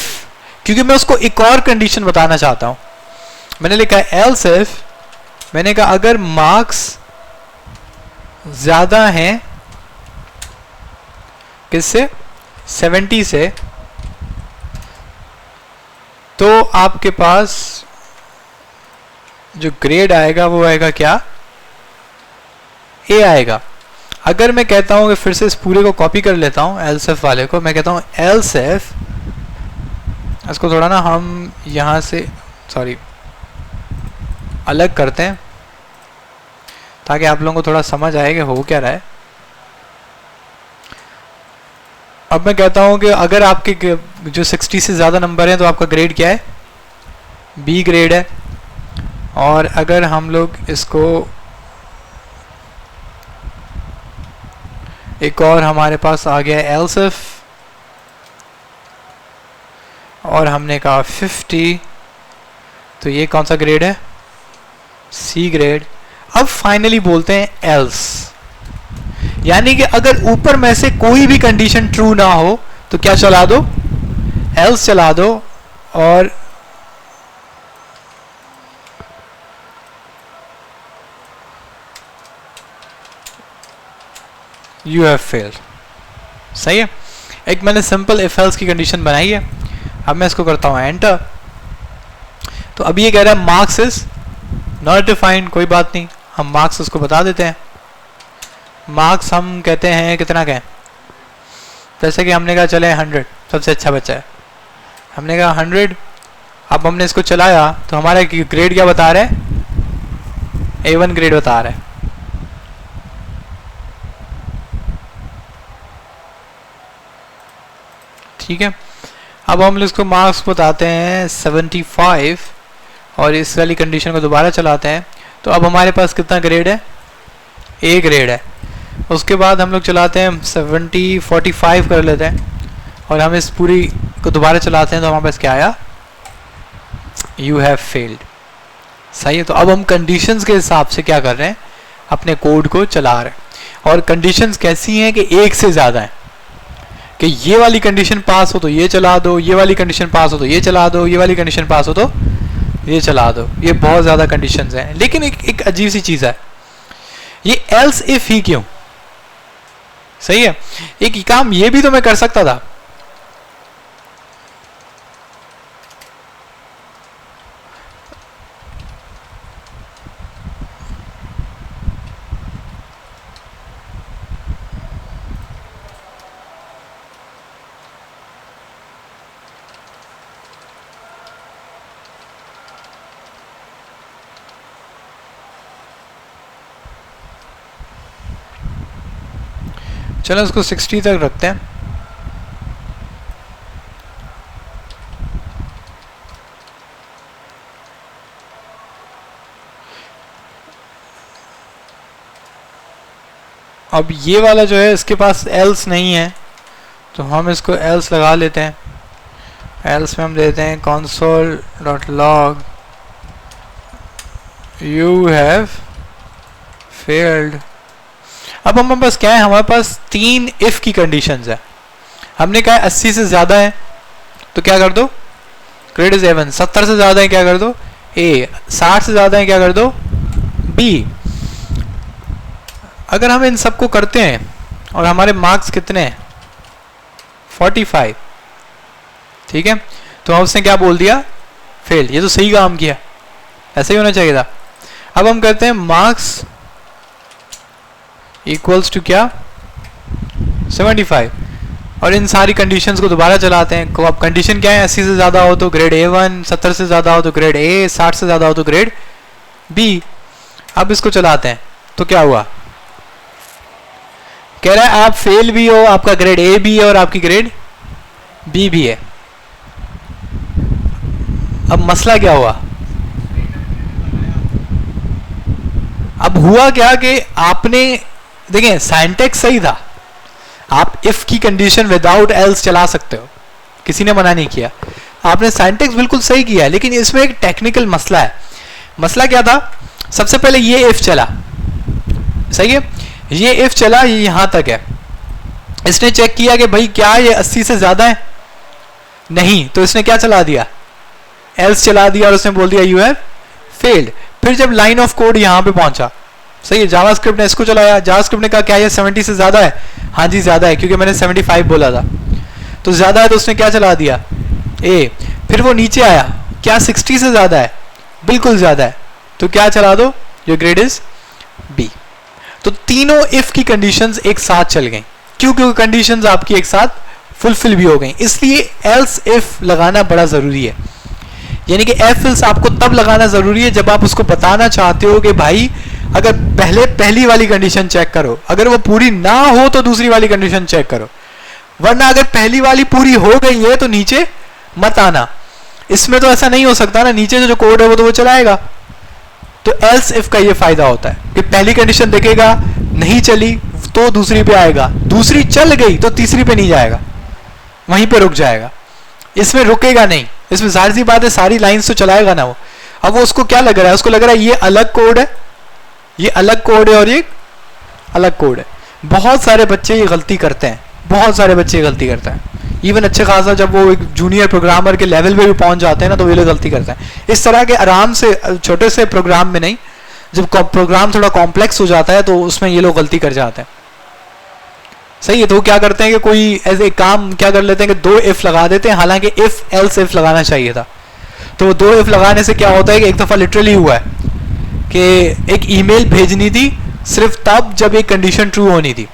क्योंकि मैं उसको एक और कंडीशन बताना चाहता हूं। मैंने लिखा है एल्स इफ, मैंने कहा अगर मार्क्स ज्यादा हैं किससे, 70 से, तो आपके पास जो ग्रेड आएगा वो आएगा क्या, A आएगा। अगर मैं कहता हूं कि फिर से इस पूरे को कॉपी कर लेता हूं, एल्स इफ वाले को, मैं कहता हूं एल्स इफ, इसको थोड़ा ना हम यहां से अलग करते हैं ताकि आप लोगों को थोड़ा समझ आए कि हो क्या रहा है। अब मैं कहता हूं कि अगर आपके जो 60 से ज़्यादा नंबर हैं तो आपका ग्रेड क्या है, B ग्रेड है। और अगर हम लोग इसको एक और हमारे पास आ गया है एल्स इफ, और हमने कहा 50, तो ये कौन सा ग्रेड है, C ग्रेड। अब फाइनली बोलते हैं एल्स, यानी कि अगर ऊपर में से कोई भी कंडीशन ट्रू ना हो तो क्या चला दो, एल्स चला दो, और यू हैव फेल्ड। सही है, एक मैंने सिंपल इफ एल्स की कंडीशन बनाई है। अब मैं इसको करता हूं एंटर, तो अभी ये कह रहा है मार्क्स इज नॉट डिफाइंड, कोई बात नहीं, हम मार्क्स उसको बता देते हैं। मार्क्स हम कहते हैं कितना कहें, जैसे कि हमने कहा चले 100 सबसे अच्छा बच्चा है, हमने कहा 100। अब हमने इसको चलाया तो हमारा ग्रेड क्या बता रहा है, A1 ग्रेड बता रहा है। ठीक है, अब हम इसको मार्क्स बताते हैं 75 और इस वाली कंडीशन को दोबारा चलाते हैं, तो अब हमारे पास कितना ग्रेड है, A ग्रेड है। उसके बाद हम लोग चलाते हैं 70 45 कर लेते हैं और हम इस पूरी को दोबारा चलाते हैं, तो हमारे पास क्या आया, यू हैव फेल्ड। सही है, तो अब हम कंडीशंस के हिसाब से क्या कर रहे हैं, अपने कोड को चला रहे हैं। और कंडीशंस कैसी हैं कि एक से ज़्यादा है, कि ये वाली कंडीशन पास हो तो ये चला दो, ये वाली कंडीशन पास हो तो ये चला दो, ये वाली कंडीशन पास हो तो ये चला दो। ये बहुत ज़्यादा कंडीशंस हैं। लेकिन एक अजीब सी चीज़ है, ये एल्स इफ ही क्यों। सही है, एक काम ये भी तो मैं कर सकता था, चलो इसको 60 तक रखते हैं। अब ये वाला जो है इसके पास एल्स नहीं है, तो हम इसको एल्स लगा लेते हैं। एल्स में हम देते हैं console.log you have failed। अब हमारे पास क्या है, हमारे पास 3 इफ की कंडीशंस है। हमने कहा 80 से ज्यादा है तो क्या कर दो, ग्रेड इज एवन। 70 से ज्यादा है क्या कर दो, ए। 60 से ज्यादा है क्या कर दो, बी। अगर हम इन सबको करते हैं और हमारे मार्क्स कितने हैं 45, ठीक है, तो उसने क्या बोल दिया, फेल। ये तो सही काम किया, ऐसे ही होना चाहिए था। अब हम कहते हैं मार्क्स इक्वल्स टू क्या, 75, और इन सारी कंडीशंस को दोबारा चलाते हैं। अब कंडीशन क्या है, 80 से ज्यादा हो तो ग्रेड A1, 70 से ज्यादा हो तो ग्रेड A, 60 से ज्यादा हो तो ग्रेड B। अब इसको चलाते हैं तो क्या हुआ, कह रहा है आप फेल भी हो, आपका ग्रेड A भी है और आपकी ग्रेड B भी है। अब मसला क्या हुआ, अब हुआ क्या कि आपने देखें साइंटेक्स सही था, आप इफ की कंडीशन विदाउट एल्स चला सकते हो, किसी ने मना नहीं किया, आपने साइंटेक्स बिल्कुल सही किया, लेकिन इसमें एक टेक्निकल मसला है। मसला क्या था, सबसे पहले ये इफ चला, सही है, ये इफ चला, ये यहां तक है। इसने चेक किया कि भाई क्या ये 80 से ज्यादा है, नहीं, तो इसने क्या चला दिया, एल्स चला दिया और उसने बोल दिया यू हैव फेल्ड। फिर जब लाइन ऑफ कोड यहां पे पहुंचा, सही है, जावास्क्रिप्ट ने इसको चलाया, जावास्क्रिप्ट ने कहा क्या ये 70 से ज्यादा है, हाँ जी ज्यादा है, क्योंकि मैंने 75 बोला था, तो ज्यादा है, तो उसने क्या चला दिया, ए। फिर वो नीचे आया, क्या 60 से ज्यादा है, बिल्कुल ज्यादा है, तो क्या चला दो, योर ग्रेड इज बी। तो तीनों इफ की कंडीशंस एक साथ चल गई, क्योंकि कंडीशंस आपकी एक साथ फुलफिल भी हो गई, इसलिए एल्स इफ लगाना बड़ा जरूरी है। यानी कि एफ एल्स आपको तब लगाना जरूरी है जब आप उसको बताना चाहते हो कि भाई अगर पहली वाली कंडीशन चेक करो, अगर वो पूरी ना हो तो दूसरी वाली कंडीशन चेक करो, वरना अगर पहली वाली पूरी हो गई है तो नीचे मत आना। इसमें तो ऐसा नहीं हो सकता ना, नीचे जो कोड है वो तो वो चलाएगा। तो एल्स इफ का ये फायदा होता है कि पहली कंडीशन देखेगा, नहीं चली तो दूसरी पे आएगा, दूसरी चल गई तो तीसरी पे नहीं जाएगा, वहीं पे रुक जाएगा, इसमें रुकेगा नहीं। इसमें जाहिर सी बात है सारी लाइंस तो चलाएगा ना वो। अब वो उसको क्या लग रहा है, उसको लग रहा है ये अलग कोड है, ये अलग कोड है और ये अलग कोड है। बहुत सारे बच्चे ये गलती करते हैं, बहुत सारे बच्चे ये गलती करते हैं, इवन अच्छे खासा जब वो एक जूनियर प्रोग्रामर के लेवल पे भी पहुंच जाते हैं ना, तो ये लोग गलती करते हैं। इस तरह के आराम से छोटे से प्रोग्राम में नहीं, जब प्रोग्राम थोड़ा कॉम्प्लेक्स हो जाता है तो उसमें ये लोग गलती कर जाते हैं, सही है। तो क्या करते हैं कि कोई ऐसे काम क्या कर लेते हैं कि 2 इफ लगा देते हैं, हालांकि इफ एल्स इफ लगाना चाहिए था। तो 2 इफ लगाने से क्या होता है कि एक दफा लिटरली हुआ है कि एक ईमेल भेजनी थी सिर्फ तब जब एक कंडीशन ट्रू होनी थी,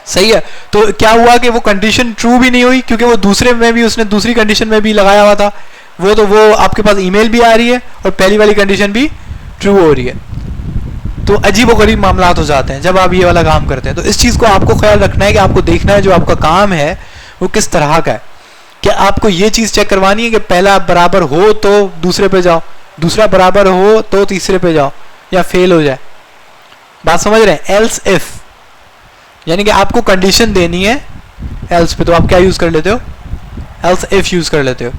सही है। तो क्या हुआ कि वो कंडीशन ट्रू भी नहीं हुई, क्योंकि वो दूसरे में भी उसने दूसरी कंडीशन में भी लगाया हुआ था, वो आपके पास ईमेल भी आ रही है और पहली वाली कंडीशन भी ट्रू हो रही है। तो अजीब गरीब मामला हो जाते हैं जब आप ये वाला काम करते हैं। तो इस चीज को आपको ख्याल रखना है कि आपको देखना है जो आपका काम है वो किस तरह का है। क्या आपको ये चीज चेक करवानी है कि पहला बराबर हो तो दूसरे पे जाओ, दूसरा बराबर हो तो तीसरे पे जाओ, या फेल हो जाए। बात समझ रहे हैं, एल्स इफ यानी कि आपको कंडीशन देनी है एल्स पे, तो आप क्या यूज कर लेते हो, एल्स इफ यूज कर लेते हो।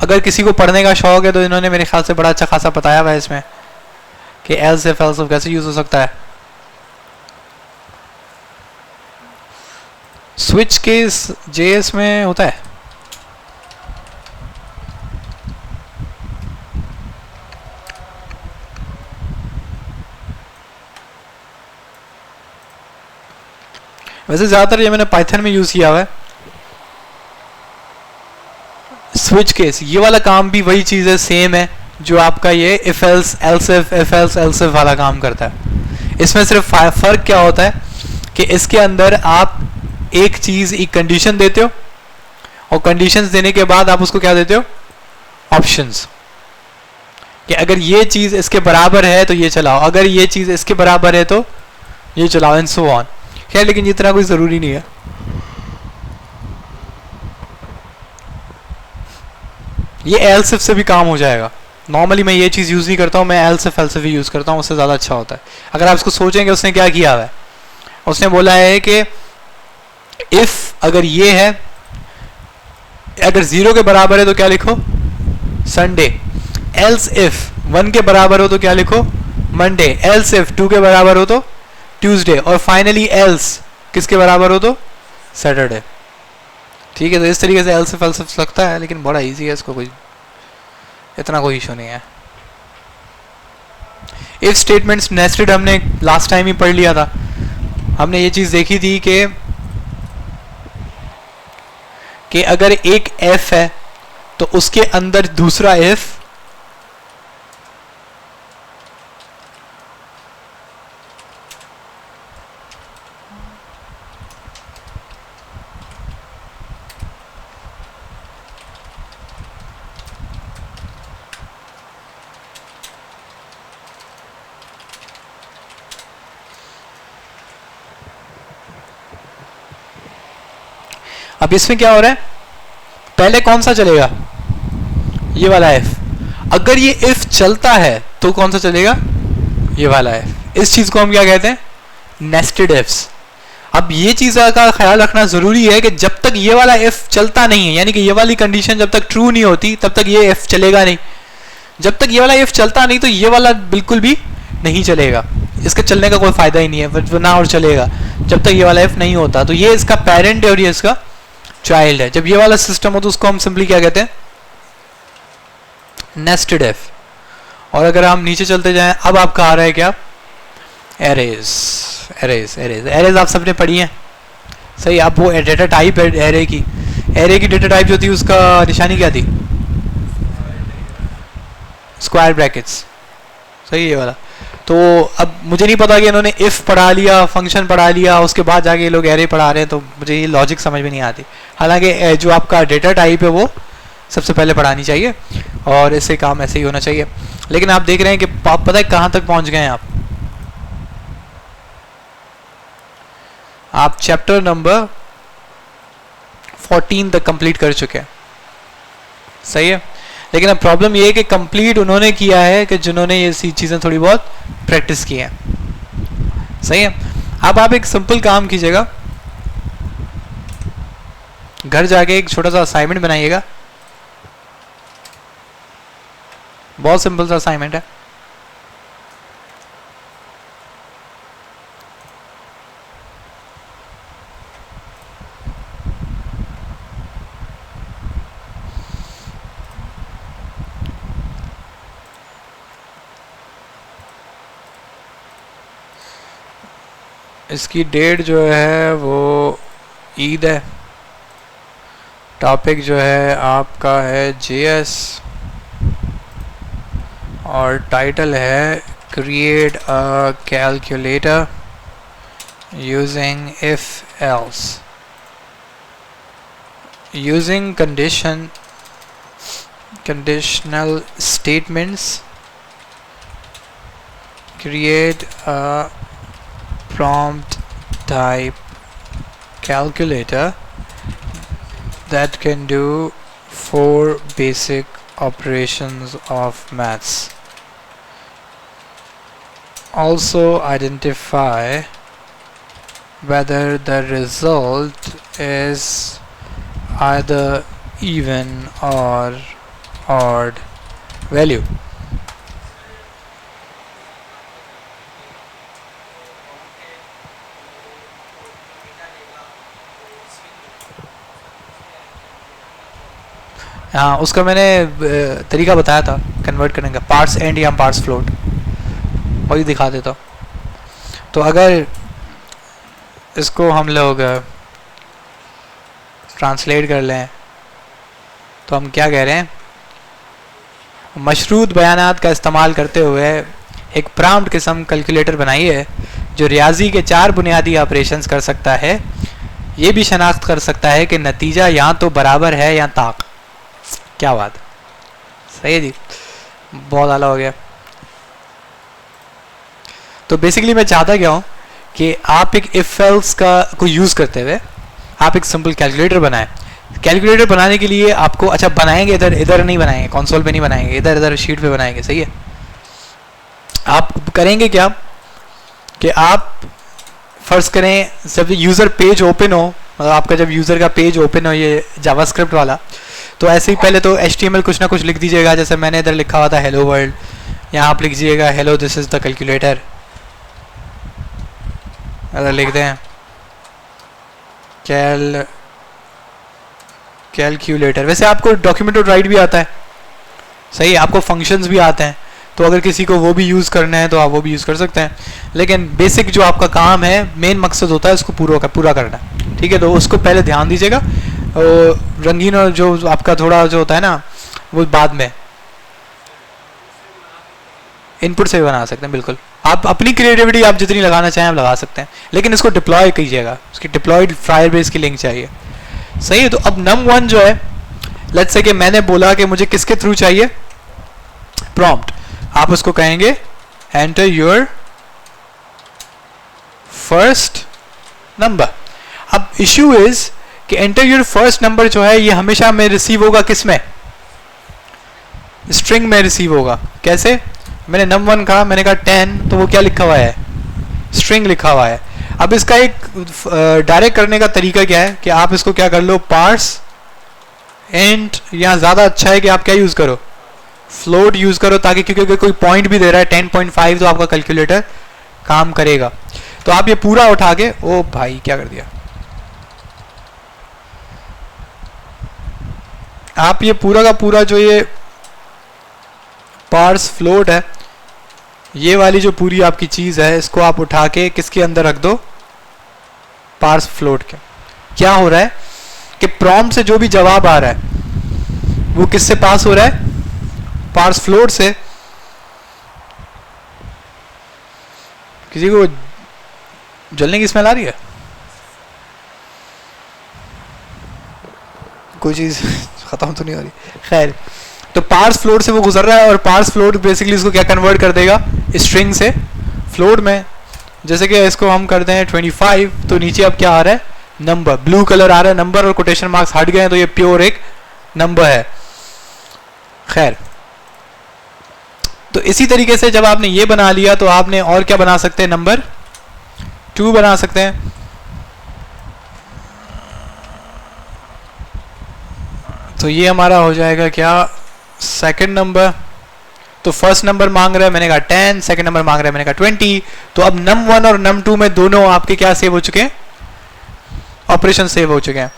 अगर किसी को पढ़ने का शौक है तो इन्होंने मेरे ख्याल से बड़ा अच्छा खासा बताया हुआ है इसमें कि एल्स इफ कैसे यूज हो सकता है। स्विच केस जेएस में होता है, वैसे ज्यादातर ये मैंने पाइथन में यूज किया हुआ है। स्विच केस ये वाला काम भी वही चीज है, सेम है जो आपका ये इफ एल्स एल्स इफ वाला काम करता है। इसमें सिर्फ फर्क क्या होता है कि इसके अंदर आप एक चीज एक कंडीशन देते हो और कंडीशंस देने के बाद आप उसको क्या देते हो, ऑप्शंस, कि अगर ये चीज इसके बराबर है तो ये चलाओ, अगर ये चीज इसके बराबर है तो ये चलाओ, एंड सो ऑन। खैर लेकिन इतना कोई जरूरी नहीं है। ये एल्स इफ से भी काम हो जाएगा। नॉर्मली मैं ये चीज यूज नहीं करता हूँ, मैं एल्स इफ ही यूज करता हूँ, उससे ज्यादा अच्छा होता है। अगर आप इसको सोचेंगे उसने क्या किया हुआ है, उसने बोला है कि इफ अगर ये है अगर 0 के बराबर है तो क्या लिखो, संडे। एल्स इफ 1 के बराबर हो तो क्या लिखो, मंडे। एल्स इफ 2 के बराबर हो तो ट्यूसडे। और फाइनली एल्स किसके बराबर हो तो सैटरडे। ठीक है, तो इस तरीके से एल्स इफ लगता है, लेकिन बड़ा इजी है, इसको कोई इतना कोई इशू नहीं है। इफ स्टेटमेंट्स नेस्टेड हमने लास्ट टाइम ही पढ़ लिया था। हमने ये चीज देखी थी कि अगर एक एफ है तो उसके अंदर दूसरा एफ अब इसमें क्या हो रहा है, पहले कौन सा चलेगा, ये वाला एफ। अगर ये इफ चलता है तो कौन सा चलेगा, ये वाला एफ। इस चीज को हम क्या कहते हैं, नेस्टेड एफ्स। अब ये चीज का ख्याल रखना जरूरी है कि जब तक ये वाला एफ चलता नहीं है, यानी कि ये वाली कंडीशन जब तक ट्रू नहीं होती तब तक ये एफ चलेगा नहीं। जब तक ये वाला एफ चलता नहीं तो ये वाला बिल्कुल भी नहीं चलेगा, इसके चलने का कोई फायदा ही नहीं है, ना और चलेगा जब तक ये वाला एफ नहीं होता। तो ये इसका पेरेंट है और ये इसका चाइल्ड है। जब ये वाला सिस्टम हो तो उसको हम सिंपली क्या कहते हैं, नेस्टेड एफ। और अगर हम नीचे चलते जाएं, अब आपका आ रहा है क्या, एरेज। एरेज एरेज एरेज आप सबने पढ़ी है, सही। आप वो डेटा टाइप है एरे की डेटा टाइप जो थी उसका निशानी क्या थी, स्क्वायर ब्रैकेट्स, सही ये वाला। तो अब मुझे नहीं पता कि इन्होंने इफ पढ़ा लिया, फंक्शन पढ़ा लिया, उसके बाद जाके ये लोग एरे पढ़ा रहे हैं, तो मुझे ये लॉजिक समझ में नहीं आती। हालांकि जो आपका डेटा टाइप है वो सबसे पहले पढ़ानी चाहिए और इससे काम ऐसे ही होना चाहिए। लेकिन आप देख रहे हैं कि आप पता है कहाँ तक पहुंच गए हैं आप चैप्टर नंबर 14 तक कंप्लीट कर चुके हैं, सही है। लेकिन अब प्रॉब्लम ये है कि कंप्लीट उन्होंने किया है कि जिन्होंने ये चीज़ें थोड़ी बहुत प्रैक्टिस की हैं, सही है। अब आप एक सिंपल काम कीजिएगा, घर जाके एक छोटा सा असाइनमेंट बनाइएगा, बहुत सिंपल सा असाइनमेंट है। इसकी डेट जो है वो ईद है। टॉपिक जो है आपका है जेएस और टाइटल है create a calculator using if else. Using conditional statements, create a prompt type calculator that can do 4 basic operations of maths. Also identify whether the result is either even or odd value. हाँ, उसका मैंने तरीका बताया था convert करने का, parts and या parts float, वही दिखा देता हूँ। तो अगर इसको हम लोग ट्रांसलेट कर लें तो हम क्या कह रहे हैं, मशरूत बयानात का इस्तेमाल करते हुए एक प्रॉम्प्ट किस्म कैलकुलेटर बनाइए जो रियाजी के 4 बुनियादी ऑपरेशंस कर सकता है। ये भी शनाख्त कर सकता है कि नतीजा या तो बराबर है या ताक। क्या बात, सही है जी, बहुत आला हो गया। तो बेसिकली मैं चाहता क्या हूँ कि आप एक इफ एल्स का को यूज़ करते हुए आप एक सिंपल कैलकुलेटर बनाएं। कैलकुलेटर बनाने के लिए आपको, अच्छा बनाएंगे इधर नहीं बनाएंगे, कंसोल पे नहीं बनाएंगे, इधर शीट पे बनाएंगे, सही है। आप करेंगे क्या कि आप फर्ज करें जब यूज़र पेज ओपन हो, मतलब आपका जब यूज़र का पेज ओपन हो ये जावास्क्रिप्ट वाला, तो ऐसे ही पहले तो HTML कुछ ना कुछ लिख दीजिएगा। जैसे मैंने इधर लिखा हुआ था हेलो वर्ल्ड, यहाँ आप लिख दीजिएगा hello this is the calculator, अगर लिख दें कैलकुलेटर। वैसे आपको डॉक्यूमेंट राइट भी आता है, सही, आपको फंक्शंस भी आते हैं, तो अगर किसी को वो भी यूज़ करना है तो आप वो भी यूज़ कर सकते हैं। लेकिन बेसिक जो आपका काम है, मेन मकसद होता है उसको पूरा करना, ठीक है। तो उसको पहले ध्यान दीजिएगा। रंगीन और जो आपका थोड़ा जो होता है ना वो बाद में इनपुट से भी बना सकते हैं। बिल्कुल, आप अपनी क्रिएटिविटी आप जितनी लगाना चाहें आप लगा सकते हैं, लेकिन इसको डिप्लॉय कीजिएगा, उसकी डिप्लॉयड फायरबेस की लिंक चाहिए, सही है। तो अब num1 जो है, लेट्स से कि मैंने बोला कि मुझे किसके थ्रू चाहिए, प्रॉम्प्ट, आप उसको कहेंगे एंटर योर फर्स्ट नंबर। अब इश्यू इज कि एंटर योर फर्स्ट नंबर जो है ये हमेशा में रिसीव होगा किस में, स्ट्रिंग में रिसीव होगा। कैसे, मैंने num1 कहा, मैंने कहा 10, तो वो क्या लिखा हुआ है, स्ट्रिंग लिखा हुआ है। अब इसका एक डायरेक्ट करने का तरीका क्या है कि आप इसको क्या कर लो, पार्स एंड, यहाँ ज़्यादा अच्छा है कि आप क्या यूज़ करो, फ्लोट यूज़ करो, ताकि क्योंकि अगर कोई पॉइंट भी दे रहा है 10.5 तो आपका कैलकुलेटर काम करेगा। तो आप ये पूरा उठा के, ओ भाई क्या कर दिया, आप ये पूरा का पूरा जो ये पार्स फ्लोट है, ये वाली जो पूरी आपकी चीज़ है, इसको आप उठा के किसके अंदर रख दो, पार्स फ्लोट के। क्या हो रहा है कि प्रॉम्प्ट से जो भी जवाब आ रहा है वो किससे पास हो रहा है, पार्स फ्लोट से। किसी को जलने की स्मेल आ रही है, कोई चीज़ ख़त्म तो नहीं हो रही, खैर। तो पार्स फ्लोट से वो गुजर रहा है, और पार्स फ्लोट बेसिकली इसको क्या कन्वर्ट कर देगा, स्ट्रिंग से फ्लोट में। जैसे कि इसको हम कर दें 25, तो नीचे अब क्या आ रहा है, नंबर, ब्लू कलर आ रहा है नंबर, और कोटेशन मार्क्स हट गए हैं, तो ये प्योर एक नंबर है। खैर, तो इसी तरीके से जब आपने ये बना लिया तो आपने और क्या बना सकते हैं, नंबर 2 बना सकते हैं। तो ये हमारा हो जाएगा क्या, सेकंड नंबर। तो फर्स्ट नंबर मांग रहा है, मैंने कहा 10, सेकंड नंबर मांग रहा है, मैंने कहा 20। तो अब num1 और num2 में दोनों आपके क्या सेव हो चुके हैं, ऑपरेशन सेव हो चुके हैं।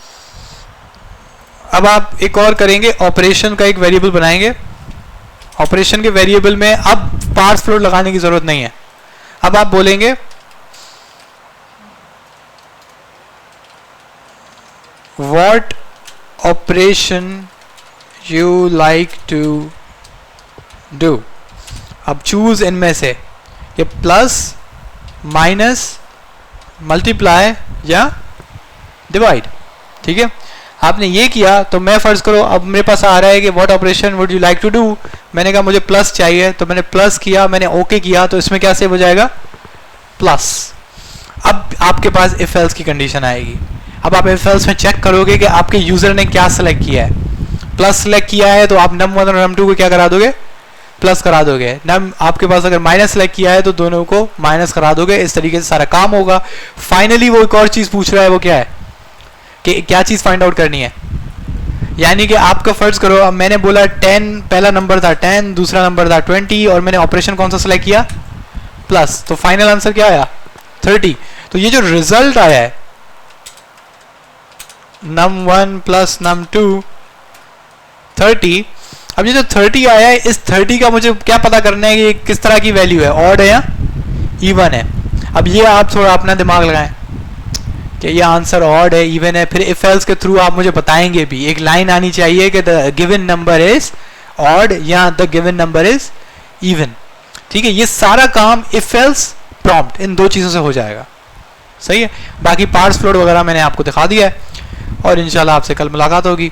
अब आप एक और करेंगे, ऑपरेशन का एक वेरिएबल बनाएंगे। ऑपरेशन के वेरिएबल में अब पार्स फ्लोट लगाने की जरूरत नहीं है। अब आप बोलेंगे what operation you like to do. अब चूज इनमें से ये प्लस, माइनस, मल्टीप्लाई या डिवाइड, ठीक है। आपने ये किया तो मैं फर्ज करो अब मेरे पास आ रहा है कि what operation would you like to do. मैंने कहा मुझे प्लस चाहिए, तो मैंने प्लस किया, मैंने ओके किया, तो इसमें क्या सेव हो जाएगा, प्लस। अब आपके पास इफ एल्स की कंडीशन आएगी। अब आप इफ एल्स में चेक करोगे कि आपके यूजर ने क्या सेलेक्ट किया है। प्लस सेलेक्ट किया है तो आप num1 और num2 को क्या करा दोगे, प्लस करा दोगे। नम आपके पास अगर माइनस सेलेक्ट किया है तो दोनों को माइनस करा दोगे। इस तरीके से सारा काम होगा। फाइनली वो एक और चीज पूछ रहा है, वो क्या है कि क्या चीज फाइंड आउट करनी है। यानी कि आपका फर्ज करो, अब मैंने बोला 10, पहला नंबर था 10, दूसरा नंबर था 20, और मैंने ऑपरेशन कौन सा सेलेक्ट किया, प्लस। तो फाइनल आंसर क्या आया, 30। तो ये जो रिजल्ट आया है num1 प्लस num2 30। अब ये जो 30 आया है, इस 30 का मुझे क्या पता करना है कि किस तरह की वैल्यू है, ऑड है या इवन है। अब ये आप थोड़ा अपना दिमाग लगाएं कि ये आंसर ऑड है, इवन है। फिर इफ एल्स के थ्रू आप मुझे बताएंगे भी, एक लाइन आनी चाहिए कि the given number is odd या the given number is even, ठीक है। ये सारा काम इफ एल्स प्रॉम्प्ट इन दो चीज़ों से हो जाएगा, सही है। बाकी पार्ट्स फ्लोट वगैरह मैंने आपको दिखा दिया है, और इंशाल्लाह आपसे कल मुलाकात होगी।